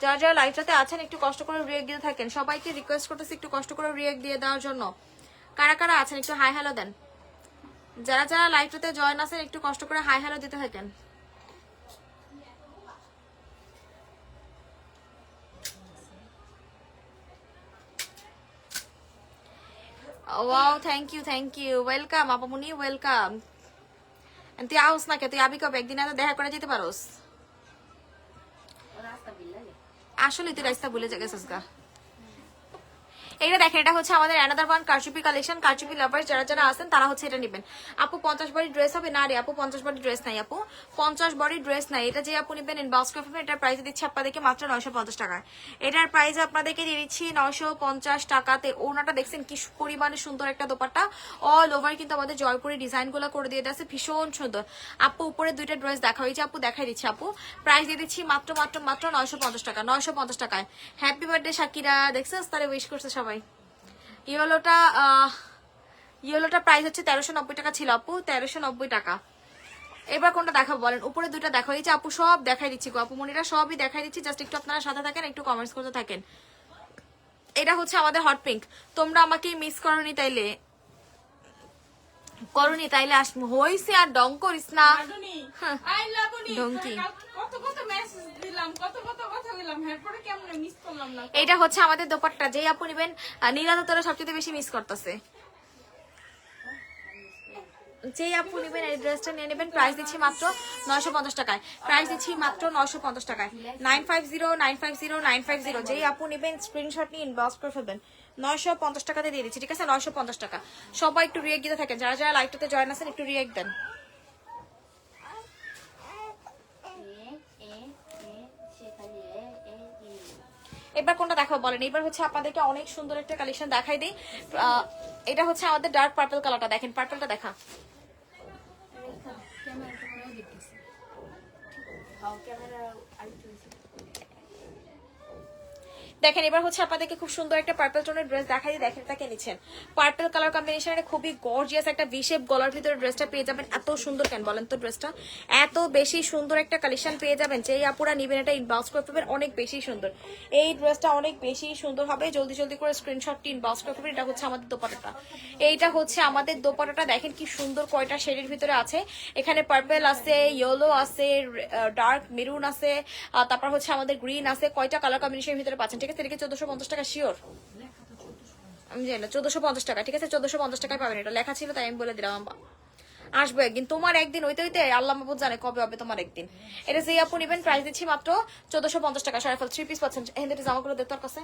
যারা যারা লাইভটাতে আছেন একটু কষ্ট করে রিয়েক্ট দিয়ে থাকেন, সবাইকে রিকোয়েস্ট করতেছি একটু কষ্ট করে রিয়েক্ট দিয়ে দেওয়ার জন্য। কারা কারা আছেন একটু হাই হ্যালো দেন, যারা যারা লাইভটাতে জয়েন আছেন একটু কষ্ট করে হাই হ্যালো দিতে থাকেন। ওয়াও থ্যাংক ইউ ওয়েলকাম আপামনি, ওয়েলকাম। তুই আউস না কে, তুই আবি কবে? একদিন আগে দেখা করে যেতে পারোস। আসলে তুই রাস্তা ভুলে গেছিস গা। এটা দেখেন, এটা হচ্ছে আমাদের অ্যানাদার ওয়ান কারচুপি কালেকশন। কারচুপি লাভার্স যারা যারা আছেন তারা হচ্ছে এটা নেবেন। আপু 50 বডি ড্রেস হবে না রে আপু, 50 বডি ড্রেস নাই আপু, 50 বডি ড্রেস নাই। এটা যে আপু নেবেন ইনবক্স করবেন। এটার প্রাইস দিচ্ছি আপনাদেরকে মাত্র 950 টাকা। এটার প্রাইস আপনাদেরকে দিয়ে দিচ্ছি 950 টাকাতে। ওনাটা দেখছেন কি পরিমাণে সুন্দর একটা দোপাট্টা, অল ওভার কিন্তু আমাদের জয়পুরি ডিজাইন গুলো করে দিয়ে আছে, ভীষণ সুন্দর। আপু উপরে দুইটা ড্রেস দেখা হয়েছে আপু, দেখাই দিচ্ছি আপু। প্রাইস দিয়ে দিচ্ছি মাত্র মাত্র মাত্র 950 টাকা, 950 টাকায়। হ্যাপি বার্থডে শাকিরা, দেখছেন তারা উইশ করছে সবাই। ইয়েলোটা প্রাইস হচ্ছে 1390 টাকা ছিল আপু, 1390 টাকা। এবার কোনটা দেখাবো বলেন? উপরে দুইটা দেখা হয়েছে আপু, সব দেখাই দিচ্ছি গো আপু মনিরা, সবই দেখাই দিচ্ছি। জাস্ট একটু আপনারা সাথে থাকেন, একটু কমেন্টস করতে থাকেন। এটা হচ্ছে আমাদের হট পিঙ্ক। তোমরা আমাকে মিস করনি তাইলে হইছে, আর ডং করিস না। আই লাবণী ডঙ্কি। কত কত মেসেজ দিলাম, কত কত কথা বললাম, এরপরে কেমনে মিস করলাম না? এটা হচ্ছে আমাদের দোপাট্টা, যেই আপু নেবেন নীলা তো তোরা সবচেয়ে বেশি মিস করতেছে। যেই আপু নেবেন এই ড্রেসটা নিয়ে নেবেন। প্রাইস দিচ্ছি মাত্র 950 টাকায়, প্রাইস দিচ্ছি মাত্র 950 টাকায়। 950950 যেই আপু নেবেন স্ক্রিনশট নিয়ে ইনবক্স করে ফেলবেন। 950 টাকাতে দিয়ে দিচ্ছি, ঠিক আছে? 950 টাকা। সবাই একটু রিয়েক্ট দিতে থাকেন, যারা যারা লাইভটাতে জয়েন আছেন একটু রিয়েক্ট দেন। এবার কোনটা দেখাবো বলেন? এবার হচ্ছে আপনাদেরকে অনেক সুন্দর একটা কালেকশন দেখাই দিই। এটা হচ্ছে আমাদের ডার্ক পার্পল কালারটা, দেখেন পার্পলটা দেখা। দেখেন এবার হচ্ছে আপনাদেরকে খুব সুন্দর একটা পার্পল টোনের ড্রেস দেখাই দিয়ে, দেখেন তাকে নিচ্ছেন পার্পল কালার কম্বিনেশনে খুবই গর্জিয়াস একটা ভি শেপ গলার ভিতরে ড্রেসটা পেয়ে যাবেন। এত সুন্দর কেন বলেন তো ড্রেসটা? এত বেশি সুন্দর একটা কালেকশন পেয়ে যাবেন, যেই আপুরা নিবেন এটা ইনবক্স করে ফেলবেন। অনেক বেশি সুন্দর এই ড্রেসটা, অনেক বেশি সুন্দর হবে। জলদি জলদি করে স্ক্রিনশটটি ইনবক্স করে ফেলবেন। এটা হচ্ছে আমাদের দোপাট্টাটা, এইটা হচ্ছে আমাদের দোপাট্টাটা। দেখেন কি সুন্দর, কয়টা শেডের ভিতরে আছে। এখানে পার্পল আছে, ইয়েলো আছে, ডার্ক মেরুন আছে, তারপর হচ্ছে আমাদের গ্রিন আছে। কয়টা কালার কম্বিনেশনের ভিতরে পাচ্ছেন, ঠিক আছে? এটাকে 1450 টাকা শিওর, আমি জানি না, 1450 টাকা, ঠিক আছে? 1450 টাকায় পাবেন। এটা লেখা ছিল তাই আমি বলে দিলাম। আসবো একদিন, তোমার একদিন হইতে হইতে আল্লাহ মাহবুব জানে কবে হবে তোমার একদিন। এটা যে আপু নিবেন প্রাইস দিচ্ছি মাত্র 1450 টাকা। সরাফল 3 পিস পাচ্ছেন। এখান জামাগুলো দে তোর কাছে,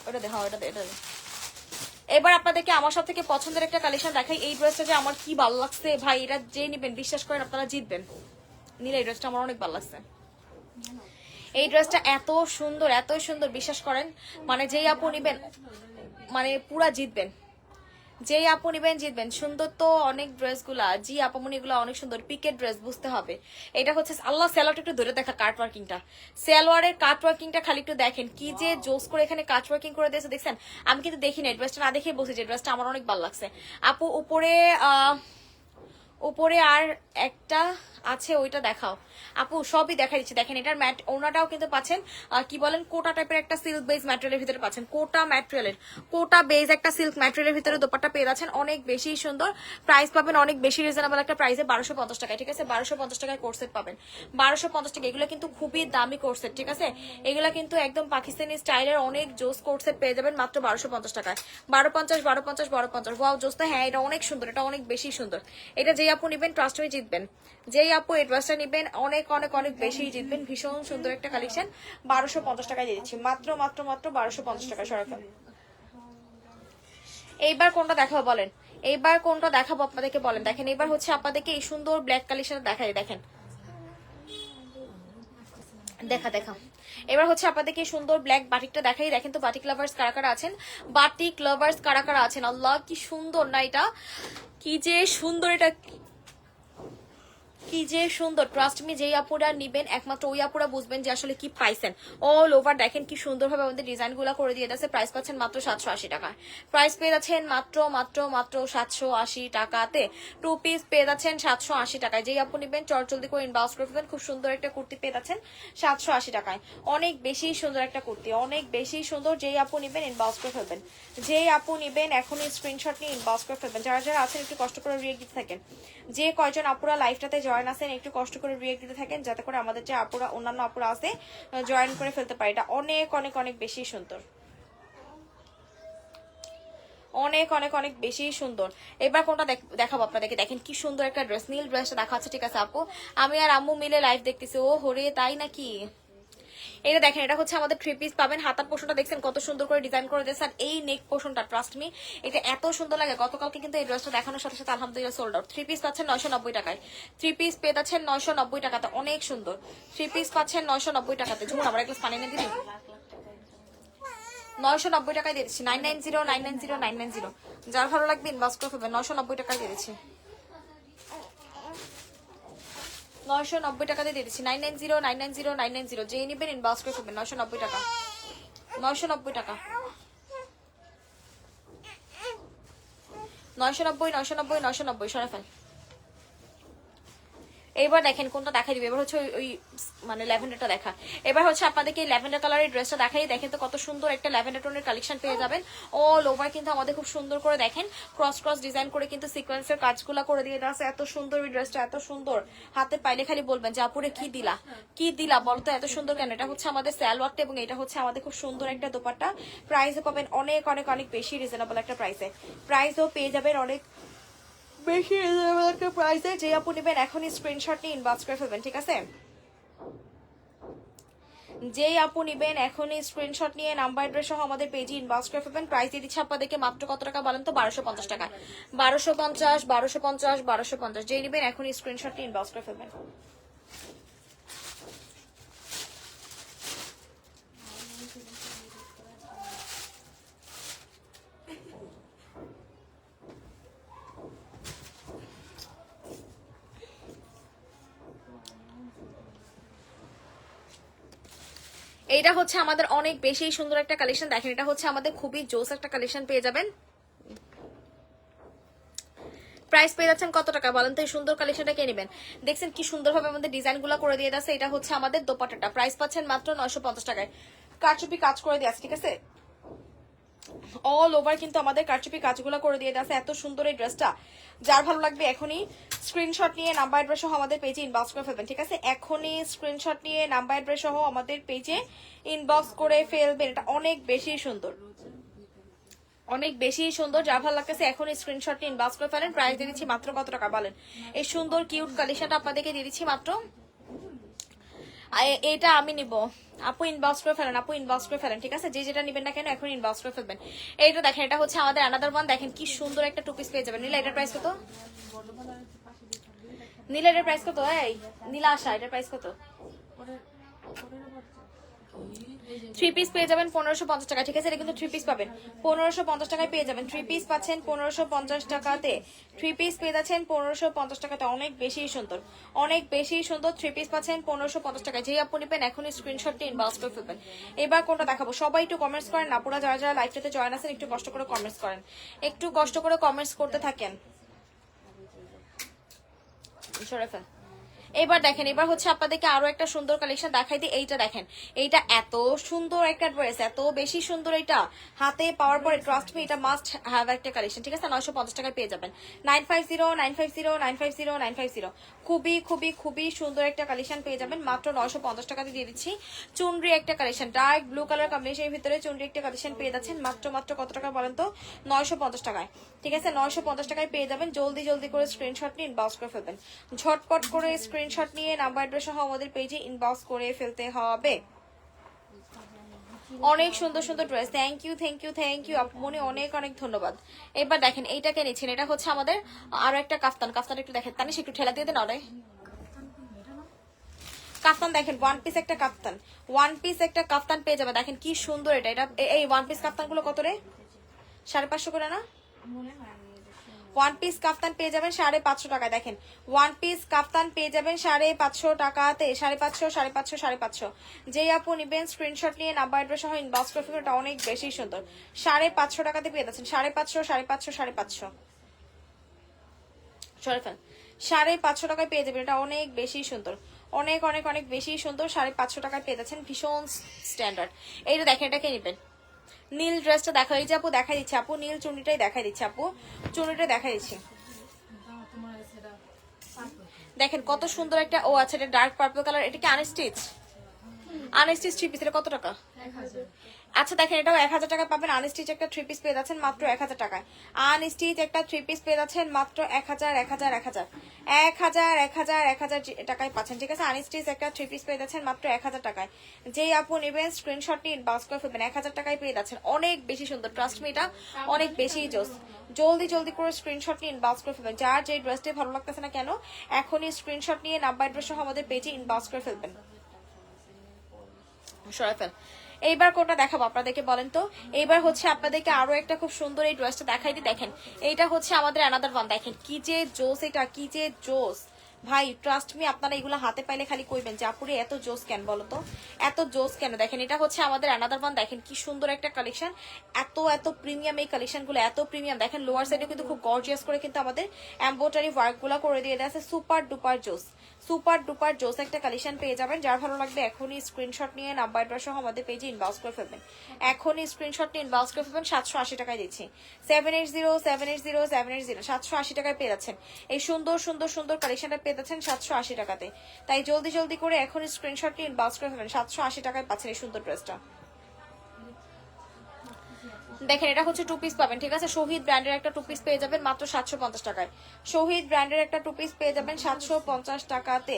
ওটা দে, হ্যাঁ ওটা দে, এটা দে। এবার আপনাদেরকে আমার সব থেকে পছন্দের একটা কালেকশন দেখাই। এই ড্রেসটা যে আমার কি ভালো লাগছে ভাই, এটা যে নিবেন বিশ্বাস করেন আপনারা জিতবেন। নিলে এই ড্রেসটা আমার অনেক ভালো লাগছে। এই ড্রেসটা এত সুন্দর, এত সুন্দর, বিশ্বাস করেন মানে যেই আপু নিবেন মানে পুরা জিতবেন। যেই আপু নিবেন জিতবেন। সুন্দর তো অনেক ড্রেসগুলা, জি আপামনিগুলো অনেক সুন্দর। পিকের ড্রেস বুঝতে হবে। এটা হচ্ছে আল্লাহ সালোয়ারটা একটু ধরে দেখা, কাট ওয়ার্কিংটা, সালোয়ারের কাট ওয়ার্কিংটা খালি একটু দেখেন কি যে জোস করে এখানে কাট ওয়ার্কিং করে দিয়েছে, দেখছেন? আমি কিন্তু দেখি না ড্রেসটা, না দেখেই বলছি যে ড্রেসটা আমার অনেক ভালো লাগছে। আপু উপরে আর একটা আছে, ওইটা দেখাও আপু। সবই দেখা দিচ্ছে, দেখেন এটার ম্যাট ওনাটাও কিন্তু পাচ্ছেন কি বলেন কোটা টাইপের একটা সিল্ক বেস ম্যাটেরিয়ালের ভিতরে পাচ্ছেন। কোটা বেস একটা সিল্ক ম্যাটেরিয়ালের ভিতরে দোপাট্টা পেয়ে যাচ্ছেন। অনেক বেশি সুন্দর, প্রাইস পাবেন অনেক বেশি রিজনেবল একটা প্রাইসে, 1250 টাকায়, ঠিক আছে? 1250 টাকায় কোর্সেট পাবেন, 1250 টাকা। এগুলো কিন্তু খুবই দামি কোর্সেট, ঠিক আছে? এগুলো কিন্তু একদম পাকিস্তানি স্টাইলের অনেক জোস কোর্সেট পেয়ে যাবেন মাত্র 1250 টাকায়। 1250 ওয়াও জোসটা, হ্যাঁ এটা অনেক সুন্দর, এটা অনেক বেশি সুন্দর। এটা যেই আপু নিবেন ট্রাস্ট হয়ে জিতবেন, যেই আপু এই ড্রেসটা নিবেন অনেক অনেক অনেক বেশি জিতবেন। ভীষণ সুন্দর একটা কালেকশন, 1250 টাকায় দিয়ে দিচ্ছি মাত্র মাত্র মাত্র 1250 টাকা। সরাফল এইবার কোনটা দেখাবো বলেন? এইবার কোনটা দেখাবো আপনাদেরকে বলেন? দেখেন এবার হচ্ছে আপনাদেরকে এই সুন্দর ব্ল্যাক কালেকশন দেখাই, দেখেন দেখা এবার হচ্ছে আপনাদেরকে সুন্দর ব্ল্যাক বাটিকটা দেখাই। দেখেন তো বাটিক লাভার্স কারা কারা আছেন, বাটিক লাভার্স কারা কারা আছেন? আল্লাহ কি সুন্দর না এটা, কি যে সুন্দর, এটা কি যে সুন্দর, ট্রাস্ট মি, যেই আপুরা নিবেন একমাত্র ওই আপুরা বুঝবেন যে আসলে কি পাইছেন। অল ওভার দেখেন কি সুন্দরভাবে আমাদের ডিজাইনগুলো করে দিয়ে যাচ্ছে। প্রাইস পাচ্ছেন মাত্র 780 টাকা। প্রাইস পেয়ে যাচ্ছেন মাত্র মাত্র মাত্র 780 টাকাতে। 2 পিস পেয়ে যাচ্ছেন 780 টাকায়। যেই আপু নিবেন চটজলদি করে ইনবক্স করে ফেলবেন। খুব সুন্দর একটা কুর্তি পেয়ে যাচ্ছেন 780 টাকায়। অনেক বেশি সুন্দর একটা কুর্তি, অনেক বেশি সুন্দর। যেই আপু নিবেন ইনবক্স করে ফেলবেন। যেই আপু নিবেন এখনই স্ক্রিনশট নিয়ে ইনবক্স করে ফেলবেন। যারা যারা আছেন একটু কষ্ট করে রিয়েক্ট দিতে থাকেন। যে কয়জন আপুরা লাইভটাতে জয়েন আছেন একটু কষ্ট করে রিয়েক্ট দিতে থাকেন, যাতে করে আমাদের যে আপুরা অন্যান্য আপুরা আছে জয়েন করে ফেলতে পারে। এটা অনেক অনেক অনেক বেশি সুন্দর, অনেক অনেক অনেক বেশি সুন্দর। এবার কোনটা দেখাবো আপনাদেরকে। দেখেন কি সুন্দর একটা ড্রেস, নীল ড্রেসটা দেখাচ্ছে। ঠিক আছে আপু, আমি আর আম্মু মিলে লাইভ দেখতেছি। ও হরে তাই নাকি? এটা দেখেন, এটা হচ্ছে আমাদের 3 পিস পাবেন। হাতার পোর্শনটা দেখছেন কত সুন্দর করে ডিজাইন করে দিয়েছে। আর এই নেক পোর্শনটা ট্রাস্ট মি এটা এত সুন্দর লাগে। গতকালকে কিন্তু এই ড্রেসটা দেখানোর সাথে সাথে আলহামদুলিল্লাহ সোল্ড আউট। 3 পিস পাচ্ছেন 990 টাকায়। 3 পিস পেয়ে যাচ্ছেন 990 টাকাতে, অনেক সুন্দর। 3 পিস পাচ্ছেন 990 টাকাতে। ঝুমুর আমার এক গ্লাস পানি এনে দিবি? 990 টাকায় দিয়ে দিচ্ছি। 990 990 990। যার ভালো লাগবে ইনবক্স করে ফেলবেন। 990 টাকায় দিয়ে দিচ্ছি। 990 টাকাতে দিয়ে দিচ্ছি। 990 990 990। যেই নিবেন ইনবক্স করে ফেলবেন। 990 টাকা, 990 টাকা, 990 990 990। সরে ফেল। এবার দেখেন কোনটা দেখাই দিবে। এবার হচ্ছে ওই মানে ল্যাভেন্ডারটা দেখা। এবার হচ্ছে আপনাদেরকে ল্যাভেন্ডার কালারের ড্রেসটা দেখাই। দেখেন তো কত সুন্দর একটা ল্যাভেন্ডার টোনের কালেকশন পেয়ে যাবেন। অল ওভার কিন্তু আমাদের খুব সুন্দর করে দেখেন ক্রস ক্রস ডিজাইন করে কিন্তু সিকোয়েন্সের কাজগুলো করে দিয়ে দেওয়া আছে। এত সুন্দর এই ড্রেসটা, এত সুন্দর। হাতে পাইলে খালি বলবেন যে আপুরে কি দিলা, কি দিলা বলতো, এত সুন্দর কেন। এটা হচ্ছে আমাদের সালোয়ারটা এবং এটা হচ্ছে আমাদের খুব সুন্দর একটা দোপাট্টা। প্রাইসও পাবেন অনেক অনেক অনেক বেশি রিজনেবল একটা প্রাইসে। প্রাইসও পেয়ে যাবেন অনেক বেশি রিজনেবল একটা প্রাইসে। যে আপু নেবেন এখনই স্ক্রিনশট নিয়ে ইনবক্স করে ফেলবেন। ঠিক আছে, যেই আপু নিবেন এখনই স্ক্রিনশট নিয়ে নাম্বার অ্যাড্রেস সহ আমাদের পেজে ইনবক্স করে ফেলবেন। প্রাইস দিয়ে দিচ্ছে আপনাদেরকে মাত্র কত টাকা বলেন তো? 1250 টাকা। 1250 1250 1250। যেই নিবেন এখনই স্ক্রিনশট নিয়ে ইনবক্স করে ফেলবেন। এইটা হচ্ছে আমাদের অনেক বেশি সুন্দর একটা কালেকশন। দেখেন এটা হচ্ছে আমাদের খুবই জোস একটা কালেকশন পেয়ে যাবেন। প্রাইস পেয়ে যাচ্ছেন কত টাকা বলেন তো? এই সুন্দর কালেকশনটা কে নেবেন? দেখছেন কি সুন্দরভাবে আমাদের ডিজাইনগুলো করে দিয়ে যাচ্ছে। এটা হচ্ছে আমাদের দোপাট্টাটা। প্রাইস পাচ্ছেন মাত্র 950 টাকায়। কারচুপি কাজ করে দিয়ে আছে। ঠিক আছে, অল ওভার কিন্তু আমাদের কারচুপি কাজগুলো করে দিয়ে আছে। এত সুন্দর এই ড্রেসটা। যার ভালো লাগবে এখনই স্ক্রিনশট নিয়ে নাম্বার অ্যাড্রেস সহ আমাদের পেজে ইনবক্স করে ফেলবেন। ঠিক আছে, এখনই স্ক্রিনশট নিয়ে নাম্বার অ্যাড্রেস সহ আমাদের পেজে ইনবক্স করে ফেলবেন। এটা অনেক বেশি সুন্দর, অনেক বেশি সুন্দর। যা ভালো লাগতেছে এখন স্ক্রিনশট নিয়ে ইনবক্স করে ফেলেন। প্রাইস দিয়ে দিচ্ছি মাত্র কত টাকা বলেন? এই সুন্দর কিউট কালেকশনটা আপনাদেরকে দিয়ে দিচ্ছি মাত্র। এটা আমি নিব। আপু ইনবক্স করে ফেলেন, আপু ইনবক্স করে ফেলেন। ঠিক আছে, যে যেটা নিবেন না কেন এখন ইনবক্স করে ফেলবেন। এইটা দেখেন, এটা হচ্ছে আমাদের আনাদার ওয়ান। দেখেন কি সুন্দর একটা টু পিস পেয়ে যাবেন। নীলা এটার প্রাইস কত? নীলা এটার প্রাইস কত? এই নীলা আশা এটার প্রাইস কত? 3 পিস পেয়ে যাবেন 1550 টাকা। ঠিক আছে, এটা কিন্তু 3 পিস পাবেন 1550 টাকায় পেয়ে যাবেন। 3 পিস পাচ্ছেন 1550 টাকাতে। 3 পিস পেয়ে যাচ্ছেন 1550 টাকাতে। অনেক বেশি সুন্দর, অনেক বেশি সুন্দর। 3 পিস পাচ্ছেন 1550 টাকায়। যেই আপনি নেবেন এখনই স্ক্রিনশটটি ইনবক্স করে ফেলবেন। এবার কোনটা দেখাবো? সবাই একটু কমেন্টস করেন। আপুরা যারা যারা লাইভটাতে জয়েন আছেন একটু কষ্ট করে কমেন্টস করেন, একটু কষ্ট করে কমেন্টস করতে থাকেন। সরেফা এবার দেখেন, এবার হচ্ছে আপনাদেরকে আরো একটা সুন্দর কালেকশন দেখাই দিই। এইটা দেখেন, এইটা এত সুন্দর একটা ড্রেস, এত বেশি সুন্দর। এটা হাতে পাওয়ার পরে ট্রাস্ট মি এটা মাস্ট হ্যাভ একটা কালেকশন। ঠিক আছে, 950 টাকায় পেয়ে যাবেন। 950 950 950 950। খুবই খুবই খুবই সুন্দর একটা কালেকশন পেয়ে যাবেন মাত্র 950 টাকাতে দিয়ে দিচ্ছি। চুনরি একটা কালেকশন, ডার্ক ব্লু কালার কম্বিনেশনের ভিতরে চুনরি একটা কালেকশন পেয়ে যাচ্ছেন মাত্র মাত্র কত টাকা বলেন তো? 950 টাকায়। ঠিক আছে, 950 টাকায় পেয়ে যাবেন। জলদি জলদি করে স্ক্রিনশট নিয়ে ইনবক্স করে ফেলবেন। ঝটপট করে স্ক্রিনশট নিয়ে নাম্বার অ্যাড্রেস সহ আমাদের পেজে ইনবক্স করে ফেলতে হবে। অনেক সুন্দর সুন্দর dress. Thank you thank you thank you আপমনি, অনেক অনেক ধন্যবাদ। এবার দেখেন এইটাকে নিচ্ছেন, এটা হচ্ছে আমাদের আরো একটা কাফতান। কাফতান একটু দেখেন, তানিশ একটু ঠেলা দিয়ে দেন। অরে কাফতান দেখেন, ওয়ান পিস একটা কাফতান, ওয়ান পিস একটা কাফতান পেয়ে যাবে। দেখেন কি সুন্দর এটা। এটা এই ওয়ান পিস কাফতান গুলো কত রে? 550 করে না? ওয়ান পিস কাফতান পেয়ে যাবেন 550 টাকায়। দেখেন ওয়ান পিস কাফতান পেয়ে যাবেন 550 টাকাতে, 550, 550, 550। যেই আপু নিবেন স্ক্রিনশট নিয়ে নাম্বার অ্যাড্রেস সহ ইনবক্স করে ফেলবেন, এটা অনেক বেশি সুন্দর। 550 টাকাতে পেয়ে যাচ্ছেন, 550, 550, 550। সরে ফেল, 550 টাকায় পেয়ে যাবেন, এটা অনেক বেশি সুন্দর, অনেক অনেক অনেক বেশি সুন্দর। 550 টাকায় পেয়ে যাচ্ছেন, ভীষণ স্ট্যান্ডার্ড। এইটা দেখেন, এটাকে নিবেন। নীল ড্রেসটা দেখা দিচ্ছি আপু, দেখাই দিচ্ছি আপু, নীল চুনিটাই দেখাই দিচ্ছি আপু, চুনিটা দেখাই দিচ্ছি। দেখেন কত সুন্দর একটা, ও আচ্ছা এটা ডার্ক পার্পল কালার, এটা কি আনস্টিচ? আনস্টিচ 3 পিস, এটা কত টাকা? আচ্ছা দেখেন এটাও 1000 টাকা পাবেন। আনস্টিচ একটা 3 পিস পেয়ে যাচ্ছেন মাত্র 1000 টাকায়। আনস্টিচ একটা 3 পিস পেয়ে যাচ্ছেন মাত্র 1000 টাকায় পাচ্ছেন, ঠিক আছে? আনস্টিচ একটা 3 পিস পেয়ে যাচ্ছেন মাত্র 1000 টাকায়। যেই আপু নেবেন স্ক্রিনশট নিয়ে ইনবক্স করে ফেলবেন, 1000 টাকায় পেয়ে যাচ্ছেন, অনেক বেশি সুন্দর। ট্রাস্ট মি, এটা অনেক বেশি জোস। জলদি করে স্ক্রিনশট নিয়ে ইনবক্স করে ফেলবেন। যার যে ড্রেসটি ভালো লাগতেছে না কেন, এখনই স্ক্রিনশট নিয়ে নাম্বার অ্যাড্রেস সহ আমাদের পেজে ইনবক্স করে ফেলবেন। সরাফেল, এইবার কোনটা দেখাবো আপনাদেরকে বলেন তো? এইবার হচ্ছে আপনাদেরকে আরো একটা খুব সুন্দর এই ড্রেসটা দেখাই দিই। দেখেন এইটা হচ্ছে আমাদের অ্যানাদার ওয়ান। দেখেন কি যে জোস, এটা কি যে জোস ভাই, ট্রাস্ট মি আপনারা এগুলো হাতে পাইলে খালি কইবেন যে আপুরে এত জোস কেন, বলো তো এত জোস কেন। দেখেন এটা হচ্ছে আমাদের অ্যানাদার ওয়ান। দেখেন কি সুন্দর একটা কালেকশন, এত প্রিমিয়াম এই কালেকশন গুলো, এত প্রিমিয়াম। দেখেন লোয়ার সাইডে কিন্তু খুব গর্জিয়াস করে কিন্তু আমাদের এমব্রয়ডারি ওয়ার্ক গুলা করে দিয়ে দেওয়া আছে। সুপার ডুপার জোস, সুপার ডুপার জোস একটা কালেকশন পেয়ে যাবেন। যার ভালো লাগবে এখনই স্ক্রিনশট নিয়ে নাম্বার অ্যাড্রেস সহ আমাদের পেজে ইনবক্স করে ফেলবেন। এখনই স্ক্রিনশট নিয়ে ইনবক্স করে ফেলবেন। 780 টাকায় দিচ্ছি, 780 780 টাকায় পেয়ে যাচ্ছেন এই সুন্দর সুন্দর সুন্দর কালেকশনটা পেয়ে যাচ্ছেন 780 টাকাতে। তাই জলদি করে এখনই স্ক্রিনশট নিয়ে ইনবক্স করে ফেলবেন। 780 টাকায় পাচ্ছেন এই সুন্দর ড্রেসটা। দেখেন এটা হচ্ছে 2 পিস পাবেন, ঠিক আছে? শহীদ ব্র্যান্ডের একটা 2 পিস পেয়ে যাবেন মাত্র 750 টাকায়। শহীদ ব্র্যান্ডের একটা 2 পিস পেয়ে যাবেন 750 টাকাতে।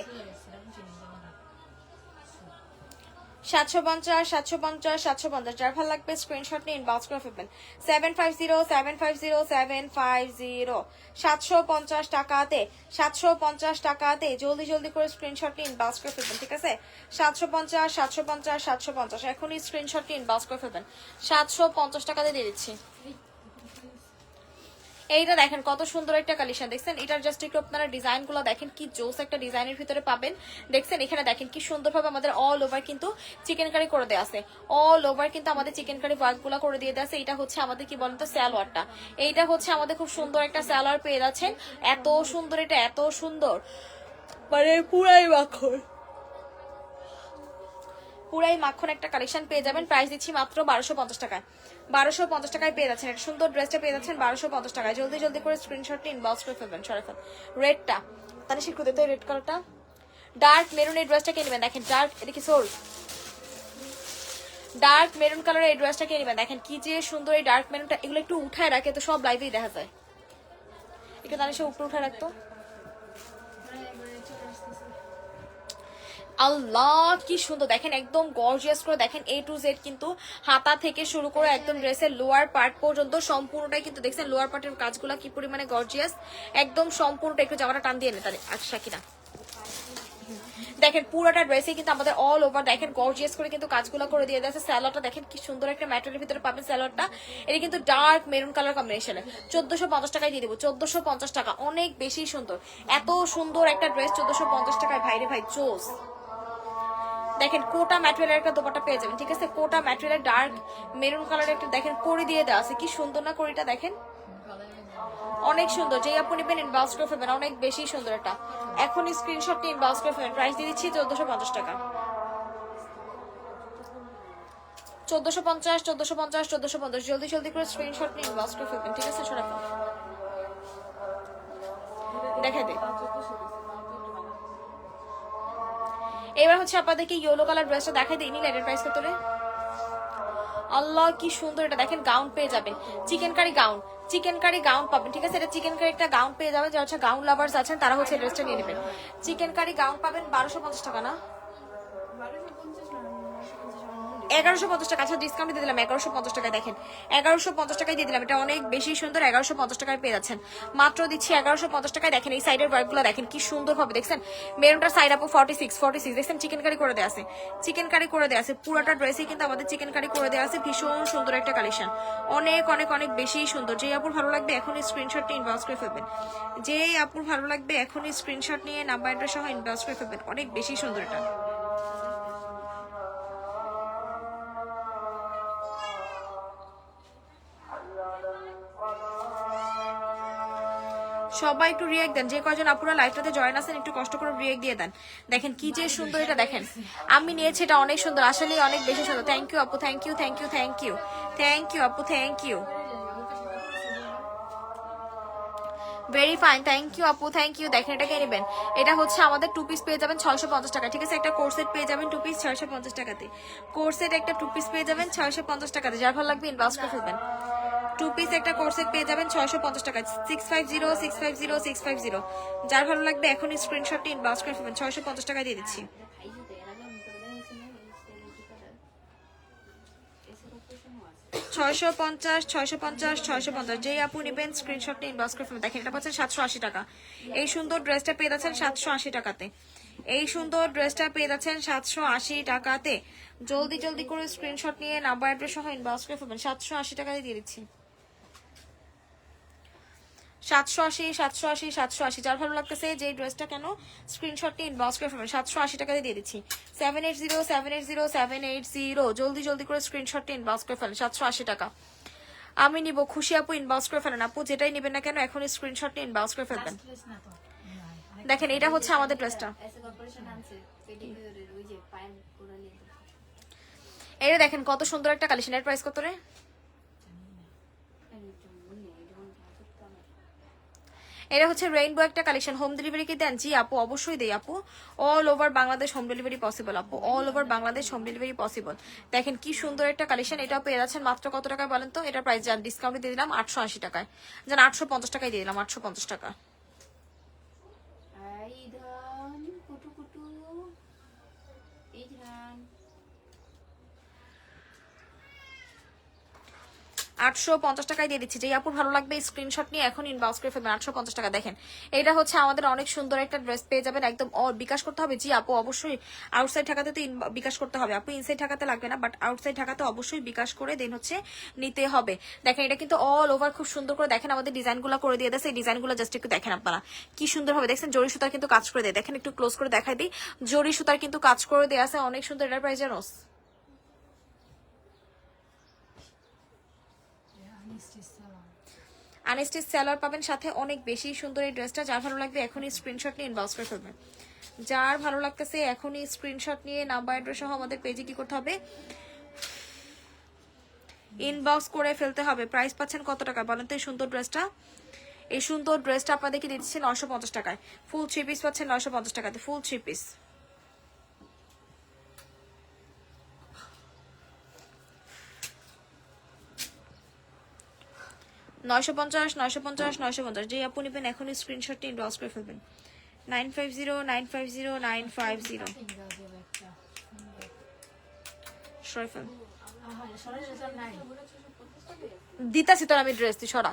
750 যার ভালো লাগবে স্ক্রিনশট নিয়ে ইনবক্স করে ফেলবেন। 750 টাকাতে, 750 টাকাতে জলদি করে স্ক্রিনশট নিয়ে ইনবক্স করে ফেলবেন, ঠিক আছে? 750 এখনই স্ক্রিনশট নিয়ে ইনবক্স করে ফেলবেন। 750 টাকাতে দিয়ে দিচ্ছি। এইটা দেখেন কত সুন্দর একটা কালেকশন, দেখছেন? এটার জাস্ট একটু আপনারা ডিজাইন গুলো দেখেন, কি জোস একটা ডিজাইনের ভিতরে পাবেন। দেখছেন এখানে দেখেন কি সুন্দরভাবে আমাদের অল ওভার কিন্তু চিকেন কারি করে দেওয়া আছে, অল ওভার কিন্তু আমাদের চিকেন কারি ওয়ার্ক গুলো করে দিয়ে দেওয়া আছে। এটা হচ্ছে আমাদের কি বলেন তো সালোয়ারটা, এইটা হচ্ছে আমাদের খুব সুন্দর একটা সালোয়ার পেয়ে যাচ্ছেন। এত সুন্দর, এটা এত সুন্দর, মানে পুরাই মাখন একটা কালেকশন পেয়ে যাবেন। প্রাইস দিচ্ছি মাত্র 1250 টাকায়। 1250 টাকায় পেয়ে যাচ্ছেন একটা সুন্দর ড্রেসটা পেয়ে যাচ্ছেন 1250 টাকায়। জলদি করে স্ক্রিনশট নিয়ে ইনবক্স করে ফেলবেন। সরাফল রেডটা তাহলে শিখতে দিতে, রেড কালারটা ডার্ক মেরুন, এই ড্রেসটা কে নেবেন? দেখেন ডার্ক, এদিকে সোল ডার্ক মেরুন কালারের এই ড্রেসটা কে নেবেন? দেখেন কি যে সুন্দর এই ডার্ক মেরুনটা। এগুলো একটু উঠায় রাখে তো সব লাইভেই দেখা যায়, একটু তাহলে সে উপরে উঠায় রাখতো। আল্লাহ কি সুন্দর, দেখেন একদম গর্জিয়াস করে। দেখেন A to Z কিন্তু হাতা থেকে শুরু করে একদম ড্রেসের লোয়ার পার্ট পর্যন্ত সম্পূর্ণটাই কিন্তু দেখছেন লোয়ার পার্টের কাজগুলো কি পরিমাণে গর্জিয়াস, একদম সম্পূর্ণটা। একটু জামাটা টান দিয়ে নেন তাহলে, আচ্ছা কিনা দেখেন পুরোটা ড্রেসে কিন্তু আমাদের অল ওভার দেখেন গর্জিয়াস করে কিন্তু কাজগুলো করে দিয়ে দিয়েছে। স্যালোয়ারটা দেখেন কি সুন্দর একটা ম্যাটেরিয়ালের ভিতরে পাবেন স্যালোয়ারটা। এটা কিন্তু ডার্ক মেরুন কালার কম্বিনেশনে 1450 টাকায় দিয়ে দেবো। 1450 টাকা, অনেক বেশি সুন্দর। এত সুন্দর একটা ড্রেস 1450 টাকায়, ভাইরে ভাই জোস। দেখেন কোটা ম্যাটেরিয়ালের একটা দোপাট্টা পেয়ে যাবেন, ঠিক আছে? কোটা ম্যাটেরিয়ালের ডার্ক মেরুন কালারের একটা দেখেন কড়ি দিয়ে দেওয়া আছে, কি সুন্দর না কড়িটা, দেখেন অনেক সুন্দর। যেই আপনি নেবেন ইনবক্স করে ফেলবেন, অনেক বেশি সুন্দর এটা। এখনই স্ক্রিনশট নিয়ে ইনবক্স করে ফেলবেন। প্রাইস দিয়ে দিচ্ছি 1450 টাকা। 1450 জলদি করে স্ক্রিনশট নিয়ে ইনবক্স করে ফেলবেন, ঠিক আছে? সরাফল দেখাই দে। এবার হচ্ছে আপনাদেরকে ইয়েলো কালার ড্রেসটা দেখাই দিই। এটার প্রাইস কত রে? আল্লাহ কি সুন্দর, এটা দেখেন গাউন পেয়ে যাবেন, চিকেন কারি গাউন পাবেন, ঠিক আছে? এটা চিকেন কারি একটা গাউন পেয়ে যাবেন। যারা হচ্ছে গাউন লাভার্স আছেন তারা হচ্ছে ড্রেসটা নিয়ে নেবেন। চিকেন কারি গাউন পাবেন 1250 টাকা না, 1150 টাকা, আচ্ছা ডিসকাউন্ট দিয়ে দিলাম 1150 টাকায়। দেখেন 1150 টাকায় দিয়ে দিলাম, এটা অনেক বেশি সুন্দর। 1150 টাকায় পেয়ে যাচ্ছেন, মাত্র দিচ্ছি 1150 টাকায়। দেখেন এই সাইডের ওয়ার্কগুলো দেখেন কি সুন্দর ভাবে, দেখছেন মেরুনটার সাইড আপু 46 দেখছেন চিকেন কারি করে দেওয়া আছে, চিকেন কারি করে দেওয়া আছে, পুরোটা ড্রেসই কিন্তু আমাদের চিকেন কারি করে দেওয়া আছে। ভীষণ সুন্দর একটা কালেকশন, অনেক অনেক অনেক বেশি সুন্দর। যে আপুর ভালো লাগবে এখনই স্ক্রিনশটটি ইনবক্স করে ফেলবেন, যে আপুর ভালো লাগবে এখনই স্ক্রিনশট নিয়ে নাম্বার অ্যাড্রেস সহ ইনবক্স করে ফেলবেন, অনেক বেশি সুন্দর এটা। সবাই একটু রিয়েক্ট দেন, যে কয়জন আপুরা লাইভটাতে জয়েন আছেন একটু কষ্ট করে রিয়েক্ট দিয়ে দেন। দেখেন কি যে সুন্দর এটা, দেখেন আমি নিয়েছি এটা অনেক সুন্দর, আসলে অনেক বেশি সুন্দর। থ্যাংক ইউ আপু, thank you thank you thank you thank you আপু, thank you, very fine, thank you আপু, থ্যাংক ইউ। দেখেন এটা কে নেবেন, এটা হচ্ছে আমাদের 2 পিস পেয়ে যাবেন 650 টাকা, ঠিক আছে। একটা কোর্সেট পেয়ে যাবেন 2 পিস 650 টাকাতে, কোর্সেট একটা 2 পিস পেয়ে যাবেন 650 টাকাতে, যার ভালো লাগবে ইনবক্স করে ফেলবেন। 2 পিস একটা কোর্সেট পেয়ে যাবেন 650 টাকা, 650650 যার ভালো লাগবে এখনই স্ক্রিনশটটি ইনবক্স করে ফেলবেন, 650 টাকা দিয়ে দিচ্ছি। খাইছো তো এর আগে আমি করে দিয়েছি না এই স্টাইলে কি কালার এসে অপারেশনও আছে 650 যেই আপু নেবেন স্ক্রিনশটটি ইনবক্স করে ফেলবেন। দেখেন এটা পাচ্ছেন 780 টাকা, এই সুন্দর ড্রেসটা পেয়ে যাচ্ছেন 780 টাকাতে, এই সুন্দর ড্রেসটা পেয়ে যাচ্ছেন 780 টাকাতে। জলদি জলদি করে স্ক্রিনশট নিয়ে নাম্বার অ্যাড্রেস সহ ইনবক্স করে ফেলবেন, 780 টাকায় দিয়ে দিচ্ছি। 780 যার ভালো লাগতেছে যে ড্রেসটা কেন স্ক্রিনশটটি ইনবক্স করে ফেলবেন, 780 টাকায় দিয়ে দিচ্ছি। 780780 জলদি জলদি করে স্ক্রিনশটটি ইনবক্স করে ফেলেন, 780 টাকা আমি নিব। খুশি আপু ইনবক্স করে ফেলেন, আপু যেটাই নেবেন না কেন এখন স্ক্রিনশটটি ইনবক্স করে ফেলবেন। দেখেন এটা হচ্ছে আমাদের ড্রেসটা, এসে অপারেশন আনছে পেডিকিউরের ওই যে পায়ের গোড়ালি এটা দেখেন কত সুন্দর একটা কালেকশন। এর প্রাইস কত রে? এটা হচ্ছে রেইনবো একটা কালেকশন। হোম ডেলিভারি কি দেন? জি আপু অবশ্যই দেই আপু, all over Bangladesh home delivery possible আপু, all over Bangladesh home delivery possible. দেখেন কি সুন্দর একটা কালেকশন, এটাও পেয়ে যাচ্ছেন মাত্র কত টাকায় বলেন তো? এটার প্রাইস যান ডিসকাউন্ট দিয়ে দিলাম 880 টাকায়, যান 850 টাকায় দিয়ে দিলাম, 850 টাকা। এই ধান কুটু কুটু এই ধান 850 টাকায় দিয়ে দিচ্ছি। যেই আপুর ভালো লাগবে স্ক্রিনশট নিয়ে এখন ইনবক্স করে ফেলবেন, 850 টাকা। দেখেন এটা হচ্ছে আমাদের অনেক সুন্দর একটা ড্রেস পেয়ে যাবেন, একদম বিকাশ করতে হবে। জি আপু অবশ্যই আউটসাইড ঢাকাতে তো বিকাশ করতে হবে আপু, ইনসাইড ঢাকাতে লাগবে না, বাট আউটসাইড ঢাকাতে অবশ্যই বিকাশ করে দেন হচ্ছে নিতে হবে। দেখেন এটা কিন্তু অল ওভার খুব সুন্দর করে দেখেন আমাদের ডিজাইনগুলো করে দিয়ে দিয়েছে, এই ডিজাইনগুলো জাস্ট একটু দেখেন আপনারা কি সুন্দর হবে, দেখছেন জরি সুতার কিন্তু কাজ করে দেয়। দেখেন একটু ক্লোজ করে দেখাই দিই, জরি সুতার কিন্তু কাজ করে দেওয়া আছে, অনেক সুন্দর। এটার প্রাইস জানো? আনস্টিচ সেলার পাবেন সাথে, অনেক বেশি সুন্দর এই ড্রেসটা। যার ভালো লাগবে এখনই স্ক্রিনশট নিয়ে ইনবক্স করে ফেলবেন, যার ভালো লাগতেছে এখনই স্ক্রিনশট নিয়ে নাম্বার অ্যাড্রেস সহ আমাদের পেজে কি করতে হবে, ইনবক্স করে ফেলতে হবে। প্রাইস পাচ্ছেন কত টাকা বলেন তো এই সুন্দর ড্রেসটা? এই সুন্দর ড্রেসটা আপনাদেরকে দিচ্ছি 950 টাকায়, ফুল 3 পিস পাচ্ছেন 950 টাকাতে, ফুল 3 পিস। নয়শো পঞ্চাশ যে আপু নেবেন এখনই স্ক্রিনশটটি ইনবক্স করে ফেলবেন, 950950 সরফেল দিতাছি তোর আমি ড্রেস, তুই সরা।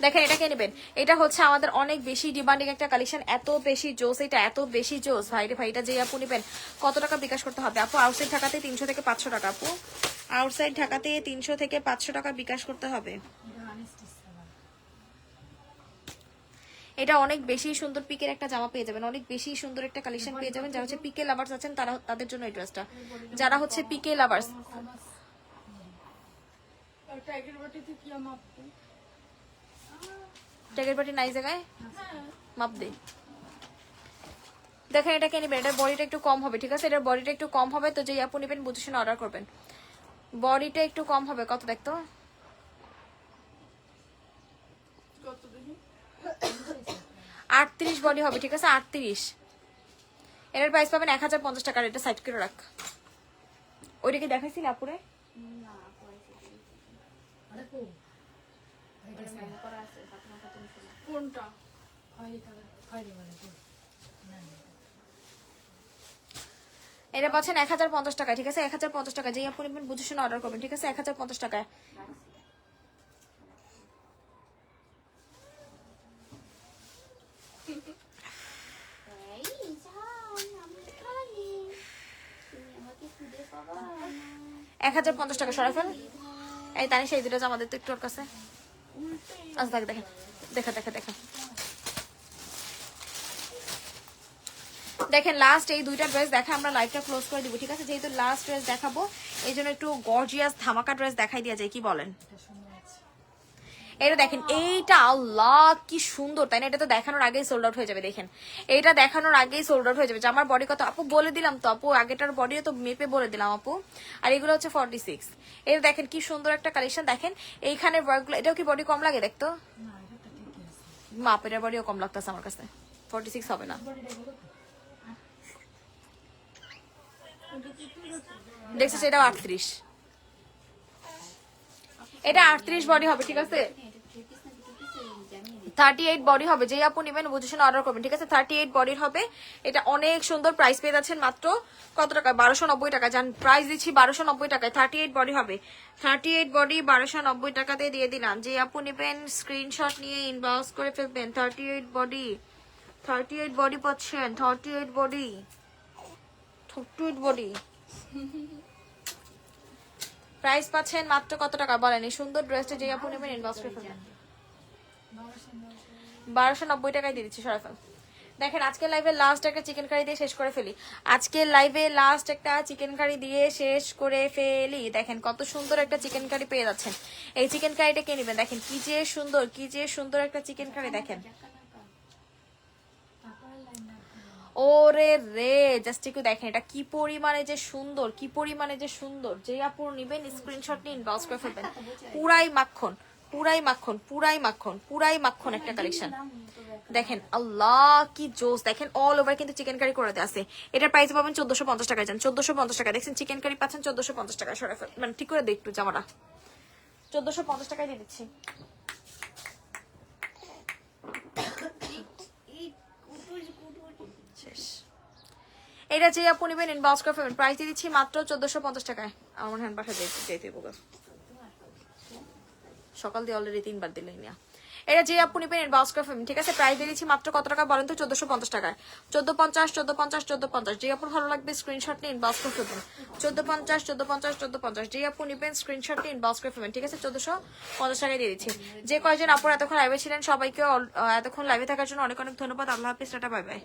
দেখেন এটা কে নেবেন, এটা হচ্ছে আমাদের অনেক বেশি ডিমান্ডিং একটা কালেকশন, এত বেশি জোস, এটা এত বেশি জোস ভাইরে ভাই। এটা যে আপু নেবেন কত টাকা বিকাশ করতে হবে আপু? আউটসাইড ঢাকাতে 300 থেকে 500 টাকা আপু, আউটসাইড ঢাকাতে 300 থেকে 500 টাকা বিকাশ করতে হবে। এটা অনেক বেশি সুন্দর পিকের একটা জামা পেয়ে যাবেন, অনেক বেশি সুন্দর একটা কালেকশন পেয়ে যাবেন। যারা হচ্ছে পিকে লাভার্স আছেন তারা, তাদের জন্য এই ড্রেসটা, যারা হচ্ছে পিকে লাভার্স। ট্যাগের বাটি নাই জায়গায় মাপ দে। দেখেন এটা কে নেবেন, এটার বডিটা একটু কম হবে, ঠিক আছে, এটার বডিটা একটু কম হবে, তো যে আপু নেবেন বুঝে শুনে অর্ডার করবেন। বডিটা একটু কম হবে, কত দেখতো 38 বডি হবে, ঠিক আছে 38। এটার প্রাইস পাবেন 1050 টাকা। এটা সাইড করে রাখ, ওইটাকে দেখাইছিল আপুরে না করা আছে কোনটা? এটা পাচ্ছেন 1050 টাকা, ঠিক আছে? 1050 টাকা, যেই আপনি নেবেন বুঝে শুনে অর্ডার করবেন, ঠিক আছে? 1050 টাকায়। এই যান, আমি খালি। তুমি আমাকে খুঁজে পাবা না। 1050 টাকা সরাফেল। এই তানিশা এই দুটো আমাদের তো একটু ওর কাছে। আচ্ছা দেখ দেখেন, দেখা দেখা দেখা দেখেন লাস্ট এই দুইটা ড্রেস দেখা আমরা লাইভটা ক্লোজ করে দিব, ঠিক আছে? যেহেতু লাস্ট ড্রেস দেখাবো এই জন্য একটু গর্জিয়াস ধামাকা ড্রেস দেখাই দেওয়া যায়, কি বলেন? এটা দেখেন, এইটা আল্লাহ কি সুন্দর, তাই না? এটা তো দেখানোর আগেই সোল্ড আউট হয়ে যাবে। দেখেন এইটা দেখানোর আগেই সোল্ড আউট হয়ে যাবে। যে আমার বডি কত আপু বলে দিলাম তো আপু, আগেটার বডিও তো মেপে বলে দিলাম আপু। আর এগুলো হচ্ছে 46। এটা দেখেন কি সুন্দর একটা কালেকশন। দেখেন এইখানে ওয়ার্কগুলো, এটাও কি বডি কম লাগে দেখতো? মাপ এটার বডিও কম লাগতেছে আমার কাছে, 46 হবে না। দেখছিস এটাও 38, এটা 38 বডি হবে, ঠিক আছে? 38 বডি হবে, যেই আপু নেবেন বুঝে শুনে অর্ডার করবেন, ঠিক আছে? 38 বডির হবে। এটা অনেক সুন্দর, প্রাইস পেয়ে যাচ্ছেন মাত্র কত টাকা? 1290 টাকা। জান প্রাইস দিচ্ছি 1290 টাকায়। 38 বডি হবে, 38 বডি 1290 টাকাতে দিয়ে দিলাম। যে আপু নেবেন স্ক্রিনশট নিয়ে ইনবক্স করে ফেলবেন। 38 বডি, 38 বডি পাচ্ছেন, 38 বডি, 38 বডি। প্রাইস পাচ্ছেন মাত্র কত টাকা বলেন? এই সুন্দর ড্রেসটা যে আপু নেবেন ইনবক্স করে ফেলবেন। 1290 টাকায় দিয়ে দিচ্ছি সরাফেল। দেখেন আজকের লাইভে লাস্ট একটা চিকেন কারি দিয়ে শেষ করে ফেলি। আজকের লাইভে লাস্ট একটা চিকেন কারি দিয়ে শেষ করে ফেলি। দেখেন কত সুন্দর একটা চিকেন কারি পেয়ে যাচ্ছেন। এই চিকেন কারিটা কে নেবেন? দেখেন কি যে সুন্দর, কি যে সুন্দর একটা চিকেন কারি। দেখেন ওরে রে, জাস্ট একটু দেখেন এটা কি পরিমাণে যে সুন্দর, কি পরিমাণে যে সুন্দর। যে আপু নেবেন স্ক্রিনশট নিন, ইনবক্স করে ফেলবেন। পুরাই মাখন, পুরাই মাখন, পুরাই মাখন, পুরাই মাখন একটা কালেকশন। দেখেন আল্লাহ কি জোস। দেখেন অল ওভার কিন্তু চিকেন কারি করে আছে। এটার প্রাইস পাবেন 1450 টাকায়। যান 1450 টাকা। দেখছেন চিকেন কারি পাচ্ছেন 1450 টাকা সরাফেল। মানে ঠিক করে দেখটু জামাটা 1450 টাকায় দিয়ে দিচ্ছি। এটা যে আপু নেবেন ইনবক্স করে ফেলবেন। প্রাইস দিয়ে দিচ্ছি মাত্র 1450 টাকায়। আমার হ্যান্ড বাসা যেতে বলবো, সকাল দিয়ে অলরেডি 3 বার দিলেন না। এটা যে আপু নেবেন ইনবক্স করে ফেলবেন, ঠিক আছে? প্রাইস দিয়ে দিচ্ছি মাত্র কত টাকা বলেন তো? 1450 টাকায়। 1450, 1450, 1450। যে আপুর ভালো লাগবে স্ক্রিনশট নিয়ে ইনবক্স করে ফেলবেন। 1450, 1450, 1450। যে আপু নেবেন স্ক্রিনশট নিয়ে ইনবক্স করে ফেলবেন, ঠিক আছে? 1450 টাকায় দিয়ে দিচ্ছি। যে কয়জন আপুর এতক্ষণ লাইভে ছিলেন সবাইকে এতক্ষণ লাইভে থাকার জন্য অনেক অনেক ধন্যবাদ। আল্লাহ হাফিজ, টাটা, বাই বাই।